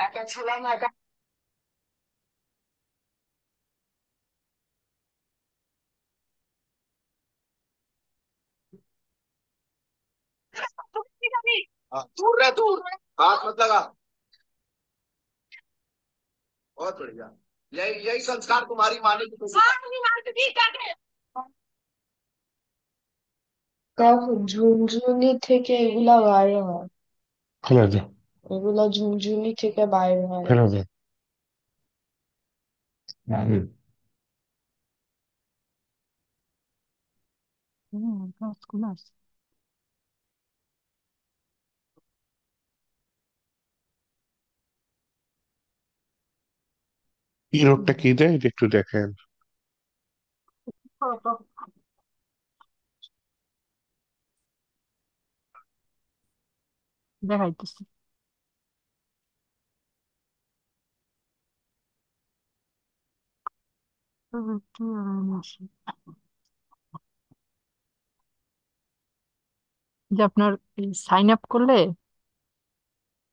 একা ছিলাম একা। हाँ, दूर रह दूर। हाथ मत लगा। बहुत बढ़िया। यही यही संस्कार तुम्हारी माने की तुम। দেখো ঝুনঝুনি থেকে এগুলা বাইরে হয়। ফেলে দে, এগুলা ঝুনঝুনি থেকে বাইরে হয়। ফেলে দে। হুম। গাছগুলো আছে। এই রোডটা কি দেয় এটা একটু দেখেন। দেখাইতেছি। যে আপনার সাইন আপ করলে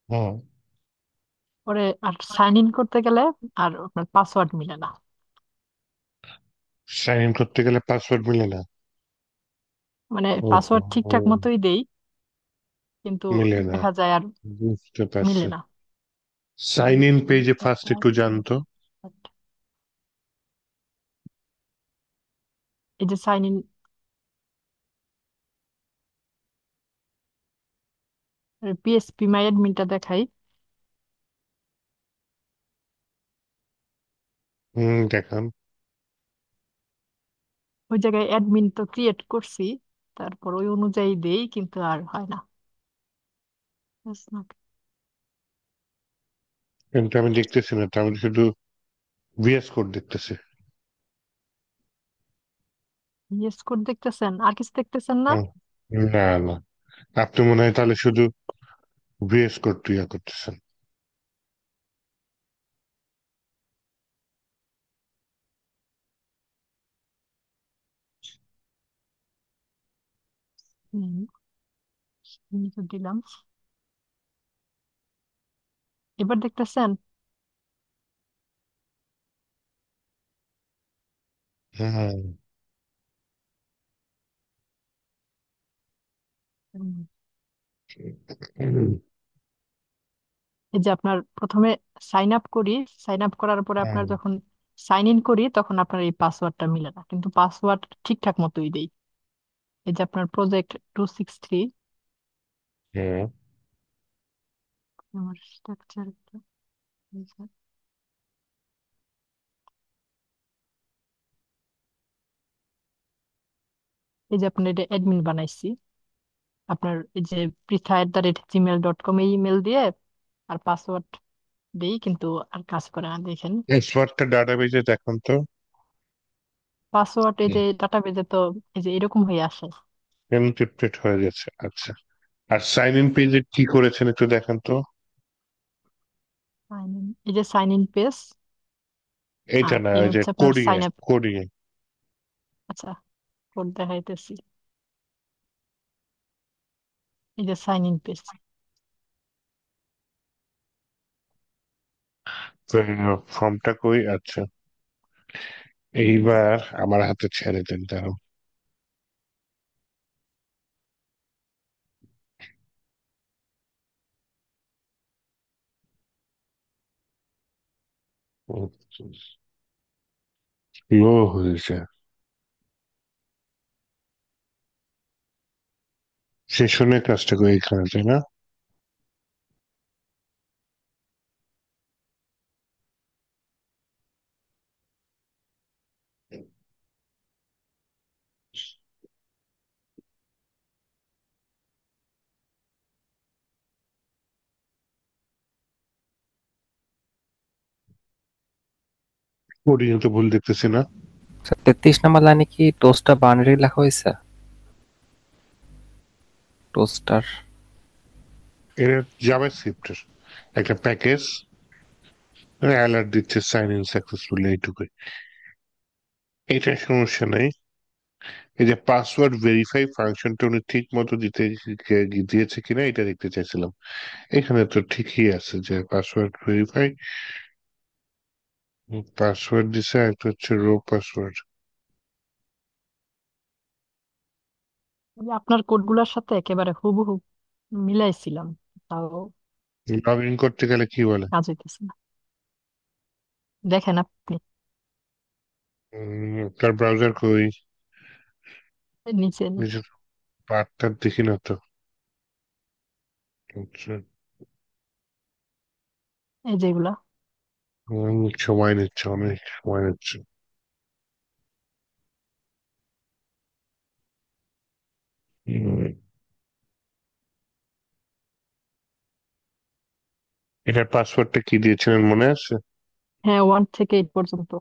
হুম। পরে আর সাইন ইন করতে গেলে আর আপনার পাসওয়ার্ড মিলে না। সাইন ইন করতে গেলে পাসওয়ার্ড মিলে না। মানে ও, পাসওয়ার্ড ও, ঠিকঠাক মতোই দেই, কিন্তু মিলে না। দেখা যায় আর বুঝতে মিলে পারছি। না। সাইন ইন পেজে ফার্স্ট একটু জানতো। এই যে সাইন ইন পিএসপি মাই অ্যাডমিনটা দেখাই। হুম, দেখান। ওই জায়গায় অ্যাডমিন তো ক্রিয়েট করছি, তারপর ওই অনুযায়ী দেই কিন্তু আর হয় না। কিন্তু আমি দেখতেছি না তো, আমি শুধু ভিএস কোড দেখতেছি। ইয়েস কোড দেখতেছেন, আর কিছু দেখতেছেন না? হুম, না না, আপনি মনে হয় তাহলে শুধু ভিএস কোড ইয়া করতেছেন। হুম, এই তো দিলাম। এবার দেখতেছেন? হুম। হুম। হুম। এই যে আপনার প্রথমে সাইন আপ করি, সাইন আপ করার পরে আপনার হুম। যখন সাইন ইন করি তখন আপনার এই পাসওয়ার্ডটা মিলে না, কিন্তু পাসওয়ার্ড ঠিকঠাক মতোই দেই। এই যে আপনার প্রজেক্ট 263, আমার স্ট্রাকচার, এই যে আপনার এটা অ্যাডমিন বানাইছি। আপনার এই যে pritha@gmail.com এই ইমেল দিয়ে আর পাসওয়ার্ড দেই, কিন্তু আর কাজ করে না দেখেন। পাসওয়ার্ডটা ডাটাবেজে দেখান তো। পাসওয়ার্ড এই যে ডাটাবেজে তো এই যে এরকম হয়ে আসে। এনক্রিপ্টেড হয়ে গেছে, আচ্ছা। আর সাইন ইন পেজে কি করেছেন একটু দেখান তো। Sign in, এই যে সাইন ইন পেজ, এইটা আর না, এই ওই যে হচ্ছে আপনার কোডিং সাইন আপ। কোডিং আচ্ছা, কোড দেখাইতেছি। এই যে সাইন ইন পেজ। ফর্মটা কই, আচ্ছা। এইবার আমার হাতে ছেড়ে দেন দাঁড়াও। স্লো হয়েছে। সেশনের কাজটা করি এখানে, তাই না? কোডিং তো ভুল দেখতেছি না। আচ্ছা, 33 নম্বর লাইনে কি টোস্টটা বাইনারি লেখা হয়েছে? টোস্টার। এটা জাভাস্ক্রিপ্টের একটা প্যাকেজ, অ্যালার্ট দিচ্ছে সাইন ইন সাকসেসফুল, এইটুকুই। এটা সমস্যা নেই। এই যে পাসওয়ার্ড ভেরিফাই ফাংশনটা উনি ঠিক মতো দিয়েছে কিনা এটা দেখতে চাইছিলাম। এখানে তো ঠিকই আছে যে পাসওয়ার্ড ভেরিফাই, পাসওয়ার্ড দিছে, একটা হচ্ছে রো পাসওয়ার্ড। আমি আপনার কোডগুলোর সাথে একেবারে হুবহু মিলাইছিলাম, তাও লগ ইন করতে গেলে কি বলে? কাজ হইতেছে না। দেখেন আপনি তার ব্রাউজার কই? নিচে নিচে নিজের পার্টটা দেখি না তো। আচ্ছা, এই যেগুলা। সময় নিচ্ছে, অনেক সময় নিচ্ছে। উম, এটার পাসওয়ার্ডটা কি দিয়েছিলেন মনে আছে? হ্যাঁ, 1 থেকে 8 পর্যন্ত।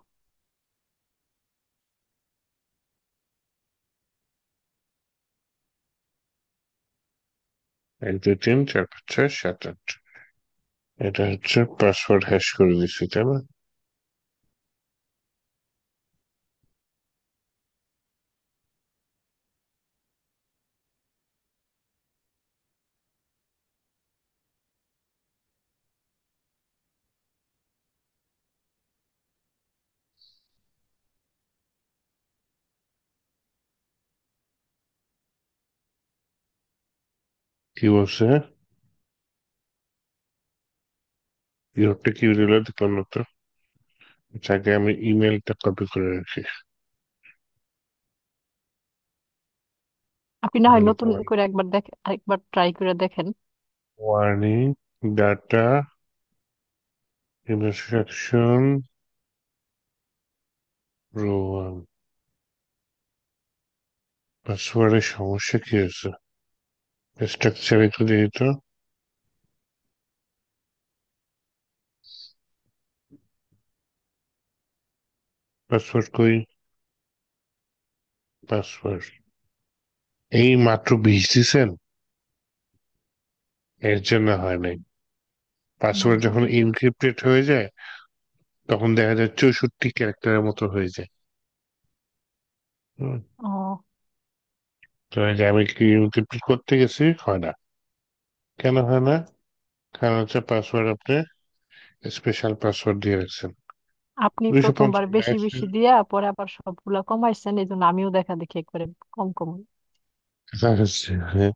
1 2 3 4 5 6 7 8। এটা হচ্ছে পাসওয়ার্ড হ্যাশ করে দিচ্ছি, তাই না? কি বলছে? ইউরটা কি দিল দেখলাম না তো। আচ্ছা, আগে আমি ইমেলটা কপি করে রাখি। আপনি না হয় নতুন করে একবার একবার ট্রাই করে দেখেন। Warning, data instruction row one. পাসওয়ার্ডের সমস্যা কি হয়েছে? স্ট্রাকচার একটু দিই তো। পাসওয়ার্ড কই? পাসওয়ার্ড এই মাত্র 20 দিছেন, এর জন্য হয় নাই। না, পাসওয়ার্ড যখন হবে না। ইনক্রিপ্টেড হয়ে যায় তখন দেখা যায় 64 ক্যারেক্টারের মতো হয়ে যায়। হুম। ও, তো এই যে আমি কি ইনক্রিপ্ট করতে গেছি, হয় না। কেন হয় না? কারণ হচ্ছে পাসওয়ার্ড আপনি স্পেশাল পাসওয়ার্ড দিয়ে রাখছেন। আপনি দুইশো প্রথমবার পঞ্চাশ বেশি বেশি দিয়া পরে আবার সবগুলা কমাইছেন, এই জন্য আমিও দেখা দেখি একবারে কম কম। হ্যাঁ,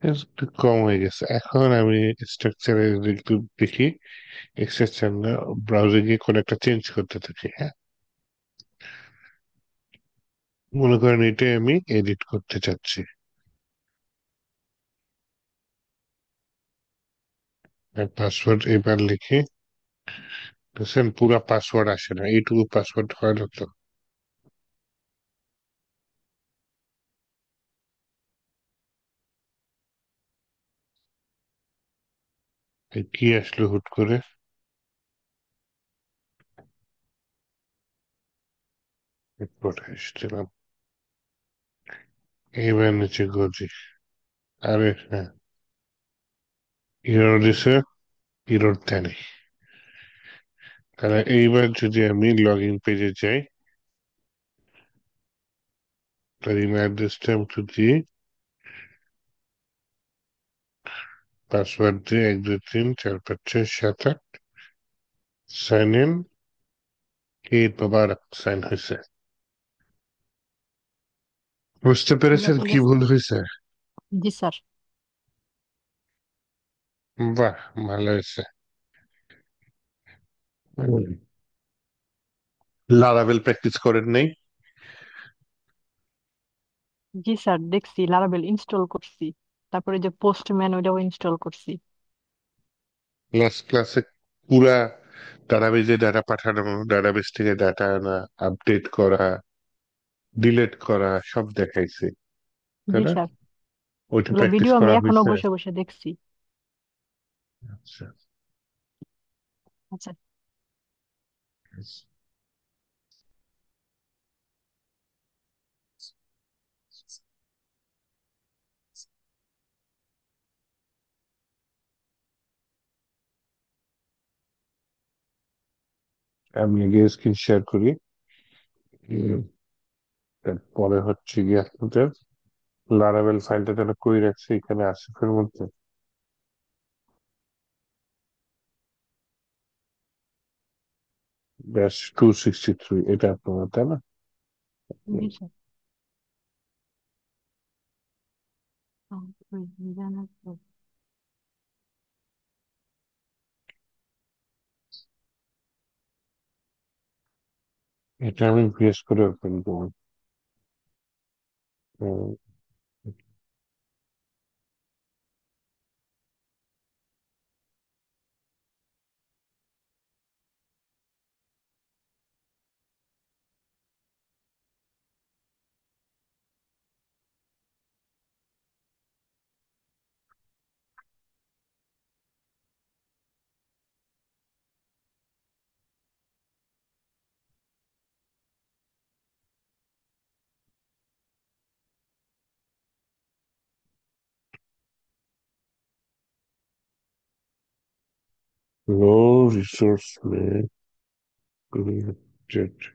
একটু কম হয়ে গেছে। এখন আমি স্ট্রাকচারে একটু দেখি, এক্সটেনশন ব্রাউজার গিয়ে কোন একটা চেঞ্জ করতে থাকি। হ্যাঁ, মনে করেন এটাই আমি এডিট করতে চাচ্ছি। পাসওয়ার্ড এবার লিখি। বুঝছেন, পুরা পাসওয়ার্ড আসে না, এইটুকু পাসওয়ার্ড হয় না তো। এই কি আসলো হুট করে? এরপরে এসেছিলাম, এইবার নিচে গজি। আরে হ্যাঁ, ইরর দিছে, ইরর দেয়নি। তাহলে এইবার যদি আমি লগ ইন পেজে যাই, তার ইমেল অ্যাড্রেসটা আমি একটু দিই, পাসওয়ার্ড দিয়ে 1 2 3 4 5 6 7 8 সাইন ইন। এই বাবার সাইন হয়েছে। বুঝতে পেরেছেন হয়ে কি গেছে। ভুল হয়েছে? জি স্যার। বাহ, ভালো হয়েছে। লারাবেল প্র্যাকটিস করেন নাই? জি স্যার, দেখছি লারাবেল ইনস্টল করছি, তারপরে যে পোস্টম্যান ওইটাও ইনস্টল করছি। লাস্ট ক্লাসে পুরা ডাটাবেজে ডাটা পাঠানো, ডাটাবেজ থেকে ডাটা আনা, আপডেট করা, ডিলিট করা সব দেখাইছে, তাই জি না? স্যার, ওইটা এগুলো প্র্যাকটিস ভিডিও আমি করা এখনো হয়েছে? বসে বসে দেখছি। আচ্ছা, আচ্ছা। আমি আগে স্ক্রিন শেয়ার করি। তারপরে হচ্ছে গিয়ে আপনাদের লারাভেল ফাইলটা যেন কই রাখছে এখানে আসিফের মধ্যে, ব্যাস 263 এটা আপনার, তাই না? জি স্যার। এটা আমি ভিএস করে ওপেন করবো। উম, low resource may be rejected.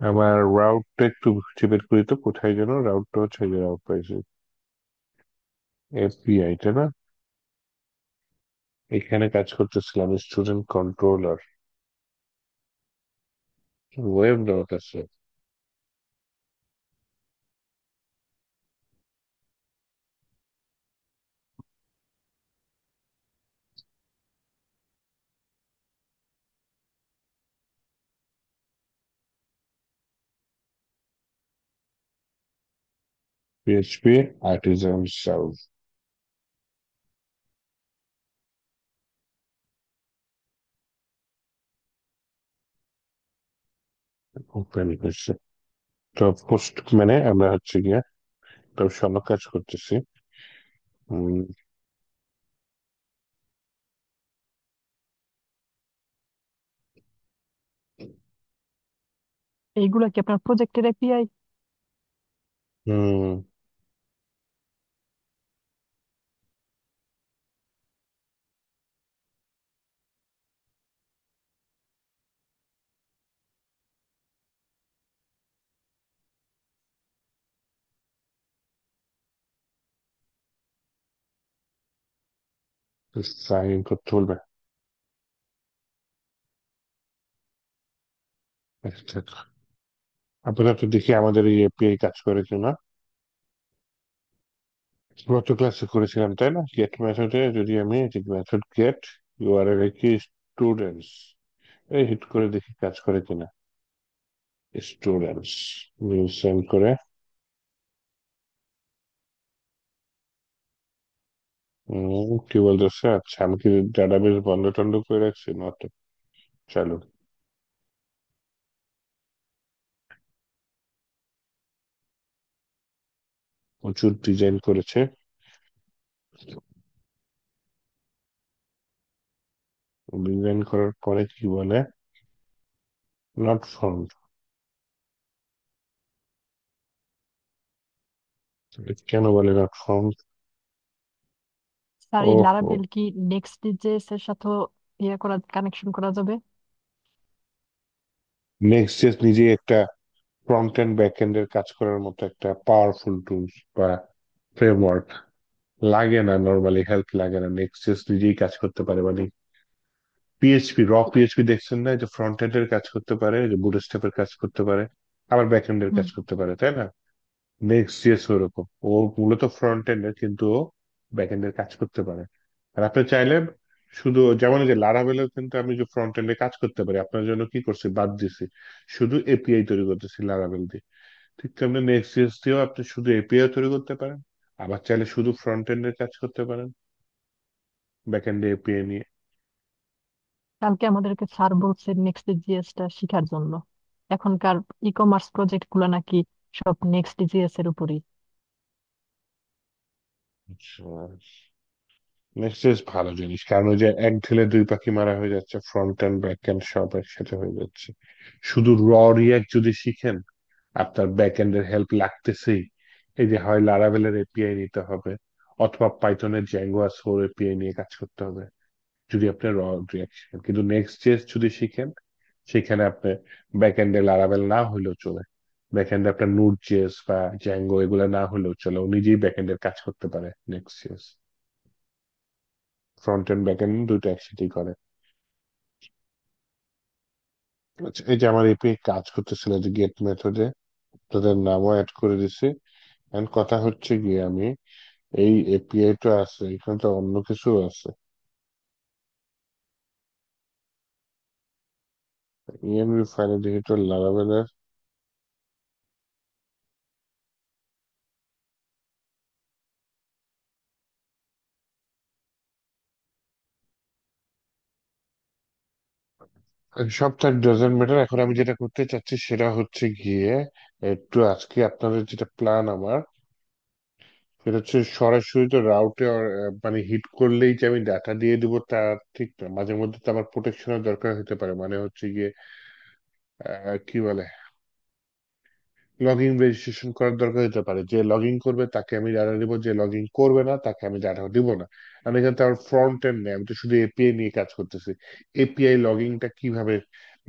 আমার রাউটটা একটু খুঁজে বের করি তো, কোথায় যেন রাউটটা হচ্ছে, এই যে রাউট পাইছি, এফবিআই, তাই না? এখানে কাজ করতেছিলাম স্টুডেন্ট কন্ট্রোলার, ওয়েব রাউট আছে। পিএইচপি আর্টিজান সাউথ ওপেন করছে। তো পোস্ট মানে আমরা হচ্ছে গিয়ে তো সব কাজ করতেছি। উম, এইগুলা কি আপনার প্রজেক্টের এপিআই? হুম, সাইন করতে বলবে। আচ্ছা, আপনারা তো দেখি আমাদের এই এপিআই কাজ করে কিনা। গত ক্লাসে করেছিলাম তাই না, গেট মেথডে যদি আমি মেথড গেট ইউআরএল কি স্টুডেন্টস, এই হিট করে দেখি কাজ করে কিনা। স্টুডেন্টস নিউ সেন্ড করে। কি বলতেছে, আচ্ছা আমি কি ডাটাবেস বন্ধ টন্ধ করে রাখছি না তো? চালু, প্রচুর ডিজাইন করেছে। ডিজাইন করার পরে কি বলে, নট ফাউন্ড। কেন বলে নট ফাউন্ড? স্যার এই ওহো, লারাভেল কি নেক্সট জেএস এর সাথে ইয়ে করা, কানেকশন করা যাবে? নেক্সট জেস নিজে একটা ফ্রন্ট এন্ড ব্যাক এন্ড এর কাজ করার মতো একটা পাওয়ারফুল টুলস বা ফ্রেমওয়ার্ক। লাগে না, নর্মালি হেল্প লাগে না, নেক্সট জেস নিজেই কাজ করতে পারে। মানে পিএইচপি, পিএইচপি দেখছেন না, যে ফ্রন্ট এন্ড এর কাজ করতে পারে, যে বুটস্ট্র্যাপের কাজ করতে পারে, আবার ব্যাক এন্ড এর হুম। কাজ করতে পারে, তাই না? নেক্সট জিএস ওরকম, ও মূলত ফ্রন্ট এন্ড এর কিন্তু ও ব্যাক এন্ড এর কাজ করতে পারে। আর আপনি চাইলে শুধু যেমন এই যে লারাভেলেও কিন্তু আমি যে ফ্রন্ট এন্ডে কাজ করতে পারি, আপনার জন্য কি করছি, বাদ দিছি, শুধু এপিআই তৈরি করতেছি লারাভেল দিয়ে। ঠিক তেমনি নেক্সট জিএস দিয়েও আপনি শুধু এপিআই তৈরি করতে পারেন, আবার চাইলে শুধু ফ্রন্ট এন্ড এর কাজ করতে পারেন ব্যাক এন্ডে এপিআই নিয়ে। কালকে আমাদেরকে স্যার বলছে নেক্সট জিএস টা শেখার জন্য। এখনকার ই কমার্স প্রজেক্ট গুলো নাকি সব নেক্সট জিএস এর উপরই। আচ্ছা, নেক্সট জিএস ভালো জিনিস, কারণ ওই যে এক ঢিলে দুই পাখি মারা হয়ে যাচ্ছে, ফ্রন্ট এন্ড ব্যাক এন্ড সব একসাথে হয়ে যাচ্ছে। শুধু রিয়াক্ট যদি শিখেন, আপনার ব্যাক এন্ড এর হেল্প লাগতেছেই। এই যে হয় লারাভেলের এপিআই নিতে হবে, অথবা পাইথনের জ্যাঙ্গো আর সোর এপিআই নিয়ে কাজ করতে হবে। যদি আপনি রিয়াক্ট শিখেন। কিন্তু নেক্সট জেস যদি শিখেন, সেখানে আপনি ব্যাকএন্ডে লারাভেল না হলেও চলে, ব্যাকএন্ডে আপনার নুড জেস বা জ্যাঙ্গো এগুলো না হলেও চলে, ও নিজেই ব্যাকএন্ডের কাজ করতে পারে next JS. Front end back end দুটো একসাথেই করে। আচ্ছা, এই যে আমার এপিআই কাজ করতেছিল যে গেট মেথডে, তাদের নামও অ্যাড করে দিছি। এন্ড কথা হচ্ছে গিয়ে আমি এই এপিআই তো আছে, এখানে তো অন্য কিছু আছে। ইএনভি ফাইলে দেখি তো লারাভেলের। সব তার ডাজেন্ট ম্যাটার। এখন আমি যেটা করতে চাচ্ছি সেটা হচ্ছে গিয়ে একটু আজকে আপনাদের যেটা প্ল্যান আমার, সেটা হচ্ছে সরাসরি তো রাউটে মানে হিট করলেই যে আমি ডাটা দিয়ে দিব তা ঠিক না। মাঝে মধ্যে তো আমার প্রোটেকশনের দরকার হতে পারে, মানে হচ্ছে গিয়ে কি বলে, লগ ইন রেজিস্ট্রেশন করার দরকার হতে পারে। যে লগ ইন করবে তাকে আমি ডাটা দিব, যে লগ ইন করবে না তাকে আমি ডাটা দিব না। কারণ এখানে তো আমার ফ্রন্ট এন্ড নেই, আমি তো শুধু এপিআই নিয়ে কাজ করতেছি। এপিআই লগইনটা কিভাবে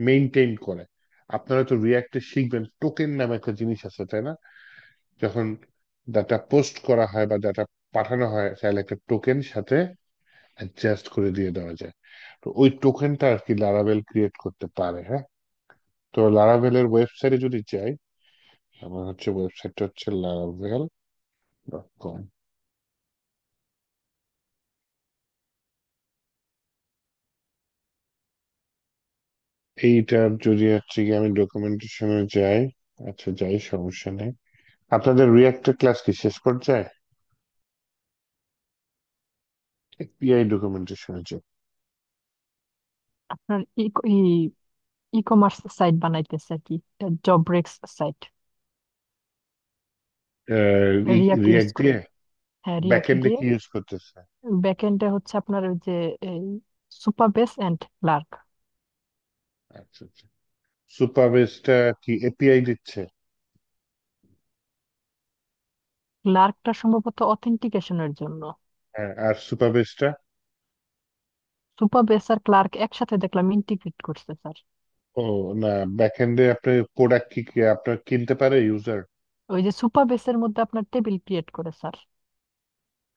মেইনটেইন করে, আপনারা তো রিয়াক্টে শিখবেন, টোকেন নামে একটা জিনিস আছে তাই না? যখন ডাটা পোস্ট করা হয় বা ডাটা পাঠানো হয়, চাইলে একটা টোকেন সাথে অ্যাডজাস্ট করে দিয়ে দেওয়া যায়। তো ওই টোকেনটা আর কি লারাভেল ক্রিয়েট করতে পারে। হ্যাঁ, তো লারাভেলের ওয়েবসাইটে যদি যাই, আমার হচ্ছে ওয়েবসাইটটা হচ্ছে laravel.com। এইটার যদি হচ্ছে কি আমি ডকুমেন্টেশনে যাই, আচ্ছা যাই, সমস্যা নেই। আপনাদের রিয়াক্টের ক্লাস কি শেষ পর্যায়ে? এপিআই ডকুমেন্টেশনে যাই। আপনার ই কমার্স সাইট বানাইতেছে আর কি, জবরেক্স সাইট, রিয়াক্ট ইউজ রিয়াক্ট করে। দিয়ে হ্যাঁ, রিয়াক্ট ব্যাকএন্ডে দিয়ে। কি ইউজ করতেছে? ব্যাকএন্ডে হচ্ছে আপনার ওই যে এই সুপারবেস এন্ড ক্লার্ক। আচ্ছা আচ্ছা, সুপারবেসটা কি এপিআই দিচ্ছে? ক্লার্কটা সম্ভবত অথেন্টিকেশনের জন্য। হ্যাঁ, আর সুপারবেসটা? সুপারবেস আর ক্লার্ক একসাথে দেখলাম ইন্টিগ্রেট করছে স্যার। ও না, ব্যাকএন্ডে আপনার প্রোডাক্ট কি কি আপনার কিনতে পারে ইউজার? ওই যে সুপারবেসের মধ্যে আপনার টেবিল ক্রিয়েট করে স্যার।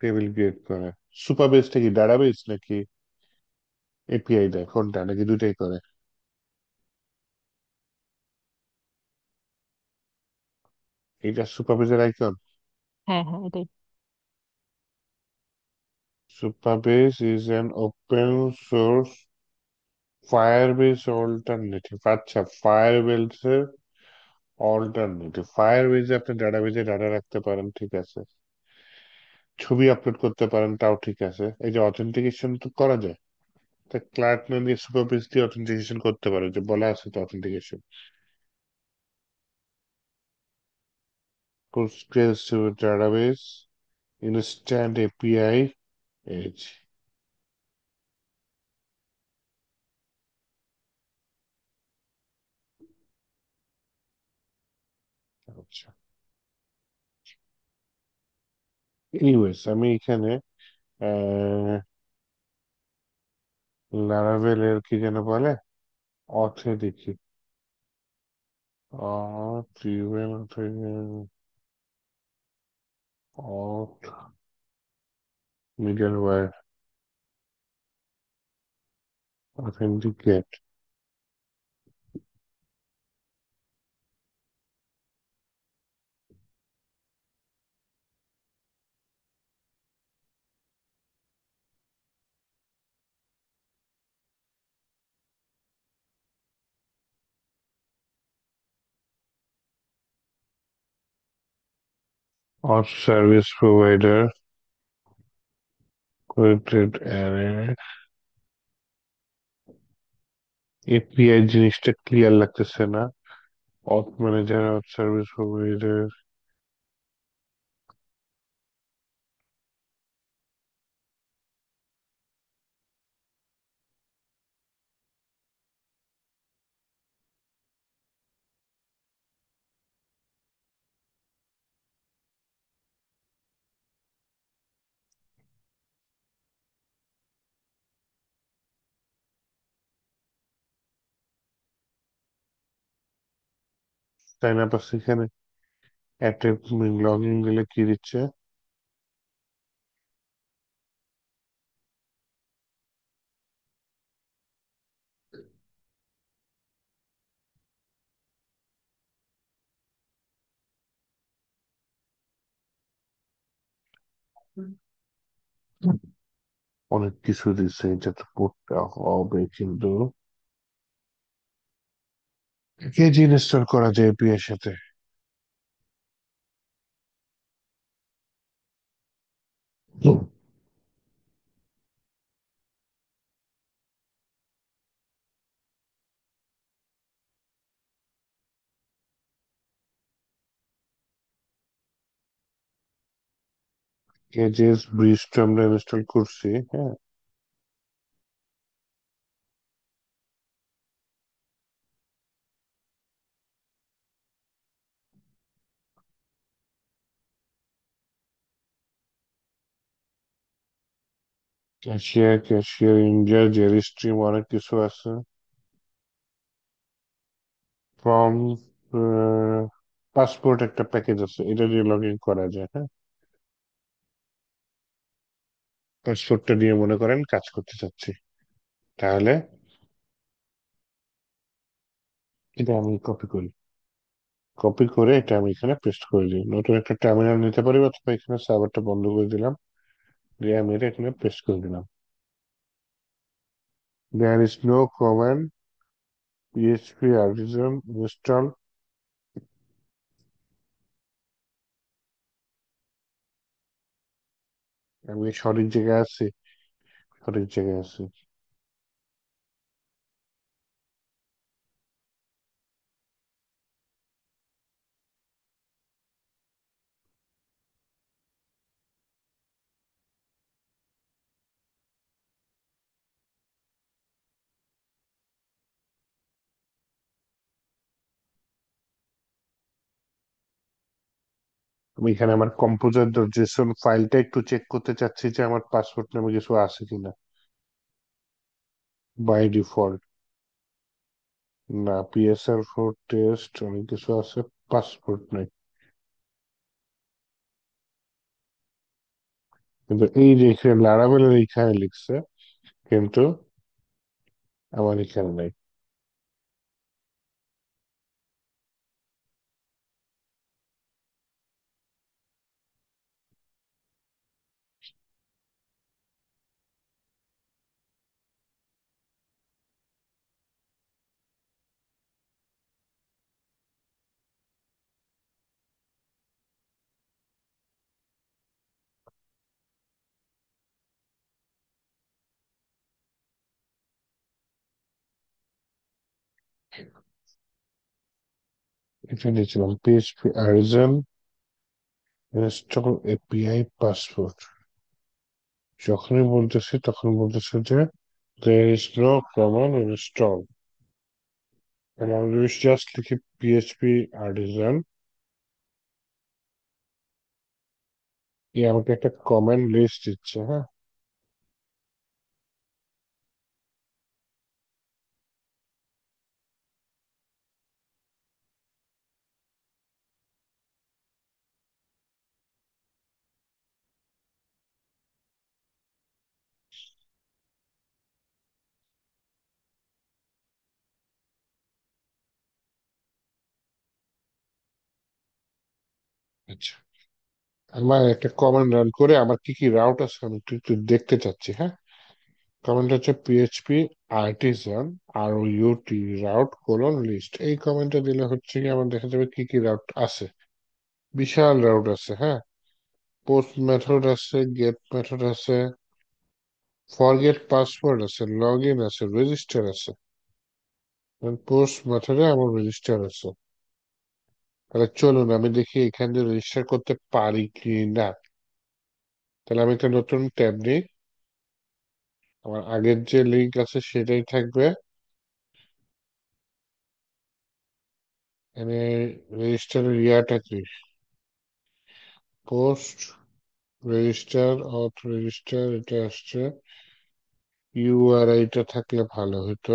টেবিল ক্রিয়েট করে? সুপারবেসটা কি ডাটাবেস নাকি এপিআই দেয়, কোনটা নাকি দুটাই করে? এটা সুপারবেসের আইকন? হ্যাঁ হ্যাঁ, এটাই। Supabase is an open source Firebase alternative। আচ্ছা, Firebase এর অল্টারনেটিভ। ফায়ারবেজে আপনি ডাটাবেজে ডাটা রাখতে পারেন, ঠিক আছে, ছবি আপলোড করতে পারেন, তাও ঠিক আছে। এই যে অথেন্টিকেশন তো করা যায়, তা ক্লার্ক না দিয়ে সুপারবেজ দিয়ে অথেন্টিকেশন করতে পারে, যে বলা আছে তো authentication. Postgres database, instant API, edge. আচ্ছা, এনিওয়েজ আমি এখানে লারাভেলের কি যেন বলে, অথে দেখি, auth event, auth middleware, authenticate. Auth service provider, created array. API জিনিসটা ক্লিয়ার লাগতেছে না। অথ ম্যানেজার, অথ সার্ভিস প্রোভাইডার। তাই না? বাস এখানে অ্যাটে লগ ইন দিলে কি দিচ্ছে? অনেক কিছু দিচ্ছে, এটা তো পড়তে হবে কিন্তু কেজি ইনস্টল করা যায় এপি এর সাথে। কেজেস ব্রিজটা আমরা ইনস্টল করছি, হ্যাঁ। ক্যাশিয়ার ইন্ডিয়া, জেরি স্ট্রিম, অনেক কিছু আছে। ফ্রম পাসপোর্ট একটা প্যাকেজ আছে, এটা দিয়ে লগ ইন করা যায়, হ্যাঁ। পাসপোর্টটা দিয়ে মনে করেন কাজ করতে চাচ্ছি, তাহলে এটা আমি কপি করি। কপি করে এটা আমি এখানে পেস্ট করে দিই, নতুন একটা টার্মিনাল নিতে পারি, অথবা এখানে সার্ভারটা বন্ধ করে দিলাম, দিয়ে আমি এটা এখানে পেস্ট করে দিলাম। There is no common PHP artisan install. আমি সঠিক জায়গায় আছি? সঠিক জায়গায় আছি। আমি এখানে আমার কম্পোজার ডট জেসন ফাইলটা একটু চেক করতে চাচ্ছি যে আমার পাসপোর্ট নামে কিছু আছে কিনা। বাই ডিফল্ট না, পিএসআর ফোর টেস্ট অনেক কিছু আছে, পাসপোর্ট নাই। কিন্তু এই যে এখানে লারাবেলের এইখানে লিখছে, কিন্তু আমার এখানে নাই। এটা দিয়েছিলাম PHP Arjan install API passport. যখনই বলতেছি তখন বলতেছে যে there is no common install, and আমি যদি জাস্ট লিখি পিএইচপি আর্টিজান, এ আমাকে একটা কমেন্ট লিস্ট দিচ্ছে, হ্যাঁ। আচ্ছা, আমার একটা কমান্ড রান করে আমার কি কি রাউট আছে আমি একটু একটু দেখতে চাচ্ছি, হ্যাঁ। কমান্ড হচ্ছে পিএইচপি আর্টিজান আর ইউটি রাউট কোলন লিস্ট, এই কমান্ডটা দিলে হচ্ছে কি আমার দেখা যাবে কি কি রাউট আছে। বিশাল রাউট আছে, হ্যাঁ। পোস্ট মেথড আছে, গেট মেথড আছে, ফরগেট পাসওয়ার্ড আছে, লগ ইন আছে, রেজিস্টার আছে। পোস্ট মেথডে আমার রেজিস্টার আছে। তাহলে চলুন আমি দেখি এখান দিয়ে রেজিস্টার করতে পারি কি না। তাহলে আমি একটা নতুন ট্যাব নিই, আমার আগের যে লিঙ্ক আছে সেটাই থাকবে। এখানে রেজিস্টারের ইয়াটা কি, পোস্ট রেজিস্টার অথ রেজিস্টার, এটা আসছে। ইউআরআইটা থাকলে ভালো হতো।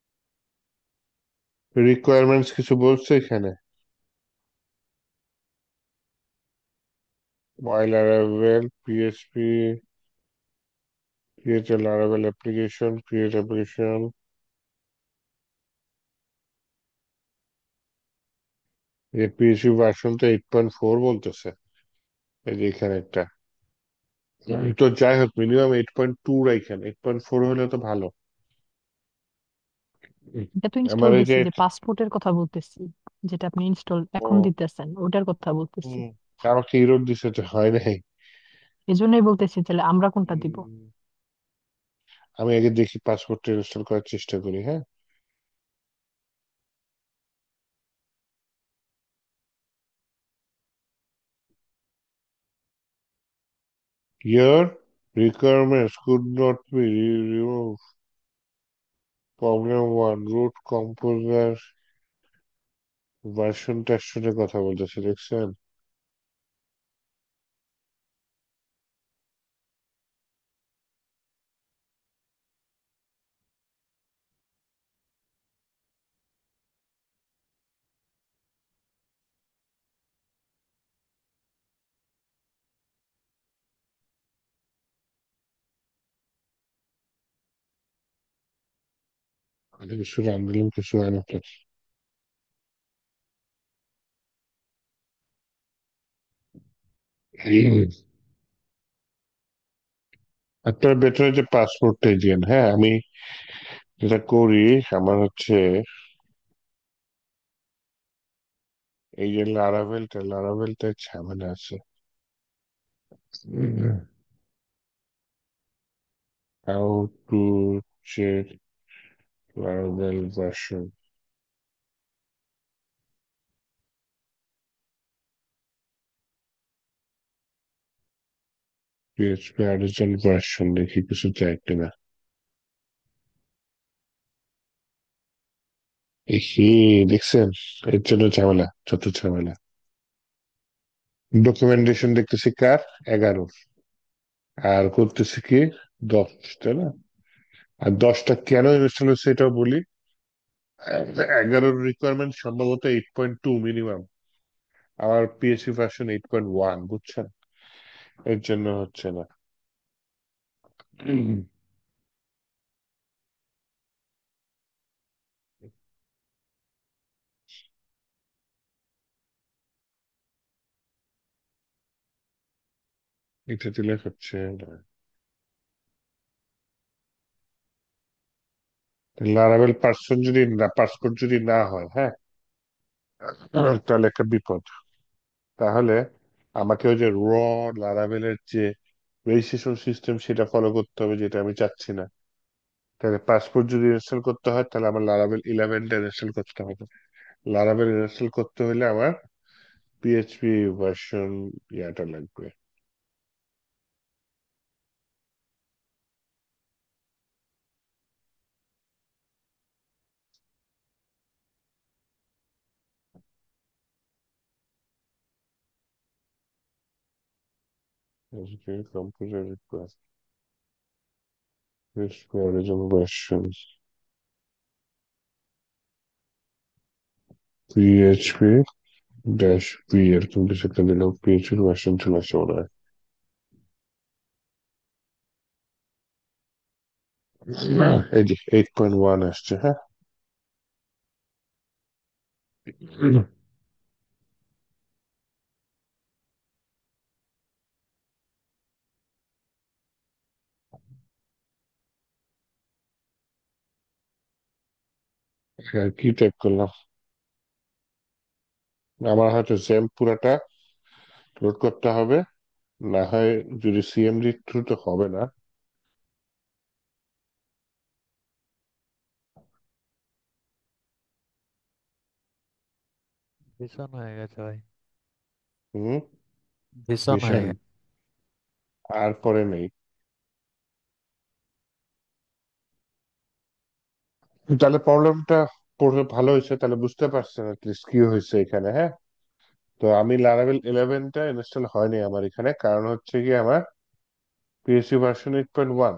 রিকোয়ারমেন্টস কিছু বলছে এখানে? while Laravel PHP create a Laravel application, create application, এই পিএইচপি ভার্সন তো 8.4 বলতেছে, এই যে এখানে একটা। তো যাই হোক, মিনিমাম 8.2 রাখেন, 8.4 হলে তো ভালো। উম, এটা তো আমার ইনস্টল এই যে দিছি, যে পাসপোর্টের কথা বলতেছি, যেটা আপনি ইনস্টল এখন ও, দিতেছেন ওটার কথা বলতেছি। হুম, আমাকে ইরোর দিছে যে হয় নাই। এই জন্যই বলতেছি, তাহলে আমরা কোনটা দিব? উম, আমি আগে দেখি, পাসপোর্টটা ইনস্টল করার চেষ্টা করি, হ্যাঁ। Your requirements could not be removed. Problem one, root composer version টার্সনের কথা বলতেছে, দেখছেন? আমি কিছু রান দিলাম, কিছু হয় না। আপনার বেটার যে পাসপোর্টটাই দিন, হ্যাঁ। আমি যেটা করি, আমার হচ্ছে এই যে লারাভেলটা ঝামেলা আছে। How to check Laravel version, PHP original version দেখি কিছু চাই কিনা। এই দেখছেন, এর জন্য ঝামেলা, যত ঝামেলা। ডকুমেন্টেশন দেখতেছি কার, 11, আর করতেছি কি 10, তাই না? আর 10টা কেন ইনস্টল হচ্ছে এটাও বলি। 11 রিকোয়ারমেন্ট সম্ভবত 8.2 মিনিমাম, আমার পিএসসি ভার্সন 8.1, বুঝছেন? এর জন্য হচ্ছে না। উম, এটা দিলে হচ্ছে না। লারাভেল পার্সন যদি না, পাসপোর্ট যদি না হয়, হ্যাঁ, তাহলে একটা বিপদ। তাহলে আমাকে ওই যে লারাভেলের যে রেজিস্ট্রেশন সিস্টেম সেটা ফলো করতে হবে, যেটা আমি চাচ্ছি না। তাহলে পাসপোর্ট যদি ইনস্টল করতে হয়, তাহলে আমার লারাভেল 11টা ইনস্টল করতে হবে। লারাভেল ইনস্টল করতে হলে আমার পিএইচপি ভার্সন ইয়াটা লাগবে। Computer required original version PHP dash P, এরকম কিছু একটা দিলেও পিএইচপি ভার্সন চলে আসে মনে হয়। এই যে 8.1 আসছে, হ্যাঁ। আর কি টাইপ করলাম, আমার হয়তো সেম পুরাটা লোড করতে হবে, না হয় যদি সিএমডি থ্রু তো হবে না। ভীষণ হয়ে গেছে ভাই। হুম। ভীষণ হয়ে ভিশন গেছে। আর পরে নেই। তাহলে প্রবলেমটা পড়ে ভালো হয়েছে, তাহলে বুঝতে পারছেন অ্যাটলিস্ট কি হয়েছে এখানে, হ্যাঁ। তো আমি লারাভেল 11টা ইনস্টল হয়নি আমার এখানে, কারণ হচ্ছে কি আমার পিএসসি ভার্সন 8.1।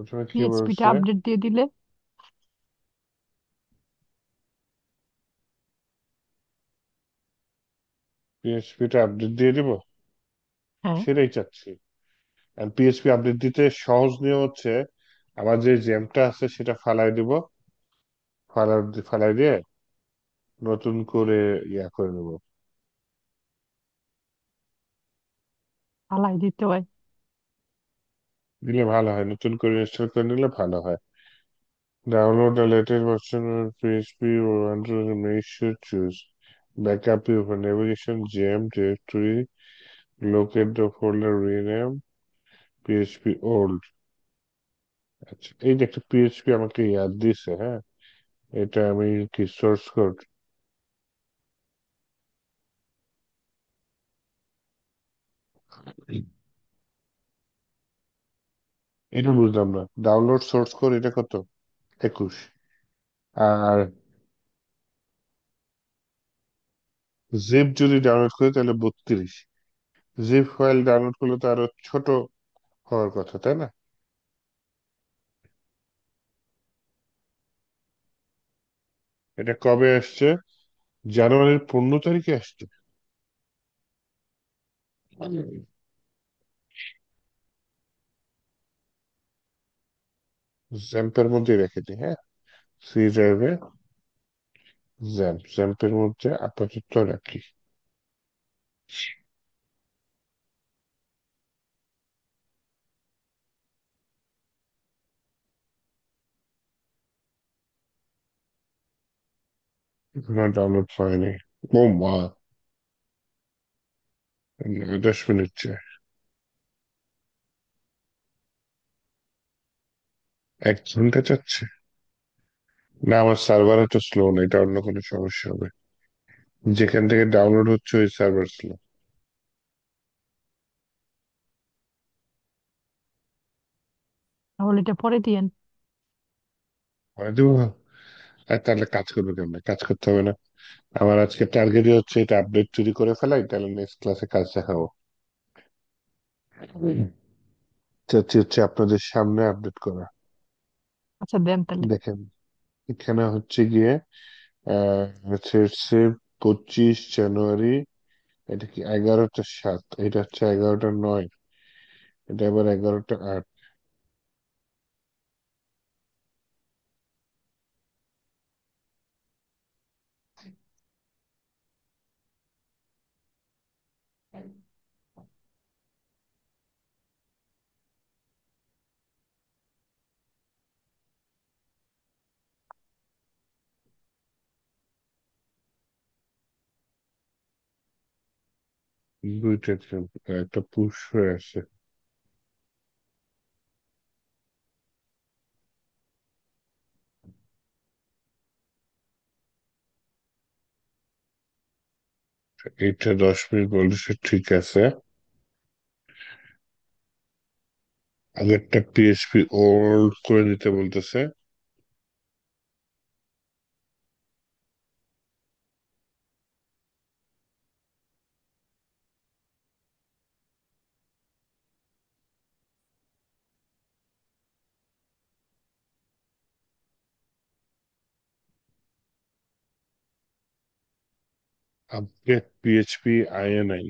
প্রথমে কি পিএইচপিটা বলছে? আপডেট দিয়ে দিলে। পিএইচপিটা আপডেট দিয়ে দিব, হ্যাঁ, সেটাই চাচ্ছি। আর পিএইচপি আপডেট দিতে সহজ নিয়ম হচ্ছে, আমার যে জ্যামটা আছে সেটা ফালাই দিব, ফালাই দিয়ে নতুন করে ইয়া করে নেব। ফালাই দিতে হয়। দিলে ভালো হয়, নতুন করে ইনস্টল করে নিলে ভালো হয়। Download the latest version of PHP or Android, make sure choose backup your navigation gem directory, locate the folder, rename PHP old। আচ্ছা, এই যে একটা পিএইচপি আমাকে ইয়াদ দিছে, হ্যাঁ, এটা আমি কি সোর্স কোড, এটা বুঝলাম না। ডাউনলোড সোর্স কোড এটা কত? 21। আর জিপ যদি ডাউনলোড করি তাহলে 32। জিপ ফাইল ডাউনলোড করলে তো আরো ছোট হওয়ার কথা, তাই না? এটা কবে আসছে? জানুয়ারির 15 তারিখে আসছে। জ্যাম্পের মধ্যে রেখে দিই, হ্যাঁ, সি ড্রাইভে জ্যাম্পের মধ্যে আপাতত রাখি। এখনো ডাউনলোড হয়নি। ও মা, 10 মিনিট চাই। 1 ঘন্টা চাচ্ছে? না, আমার সার্ভার এত স্লো না, এটা অন্য কোনো সমস্যা হবে। যেখান থেকে ডাউনলোড হচ্ছে ওই সার্ভার স্লো। তাহলে এটা পরে দিয়েন। হয় দেবো। আর তাহলে কাজ করবে কেমন? কাজ করতে হবে না। আমার আজকে টার্গেটই হচ্ছে এটা আপডেট যদি করে ফেলাই, তাহলে নেক্সট ক্লাসে কাজ দেখাবো। চাচ্ছি হচ্ছে আপনাদের সামনে আপডেট করা। আচ্ছা, দেন তাহলে। দেখেন, এখানে হচ্ছে গিয়ে হচ্ছে 25 জানুয়ারি। এটা কি 11টা 7? এটা হচ্ছে 11টা 9। এটা আবার 11টা 8। 2টা একটা পুশ হয়ে আছে। এটা 10 মিনিট বলছে, ঠিক আছে। আগেরটা পিএইচপি ওল্ড করে দিতে বলতেছে। Update PHP INI.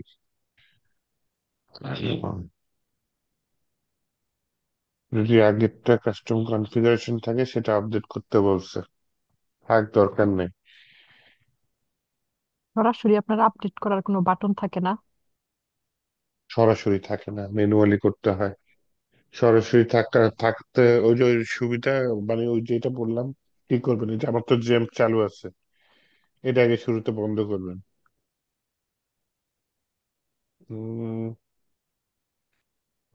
যদি আগেরটা কাস্টম কনফিগারেশন থাকে সেটা আপডেট করতে বলছে। থাক, দরকার নেই। সরাসরি আপনার আপডেট করার কোনো বাটন থাকে না? সরাসরি থাকে না, ম্যানুয়ালি করতে হয়। সরাসরি থাকতে ওই যে ওই সুবিধা, মানে ওই যেটা বললাম, কি করবেন, এই যে আমার তো জেম চালু আছে, এটা আগে শুরুতে বন্ধ করবেন। উম,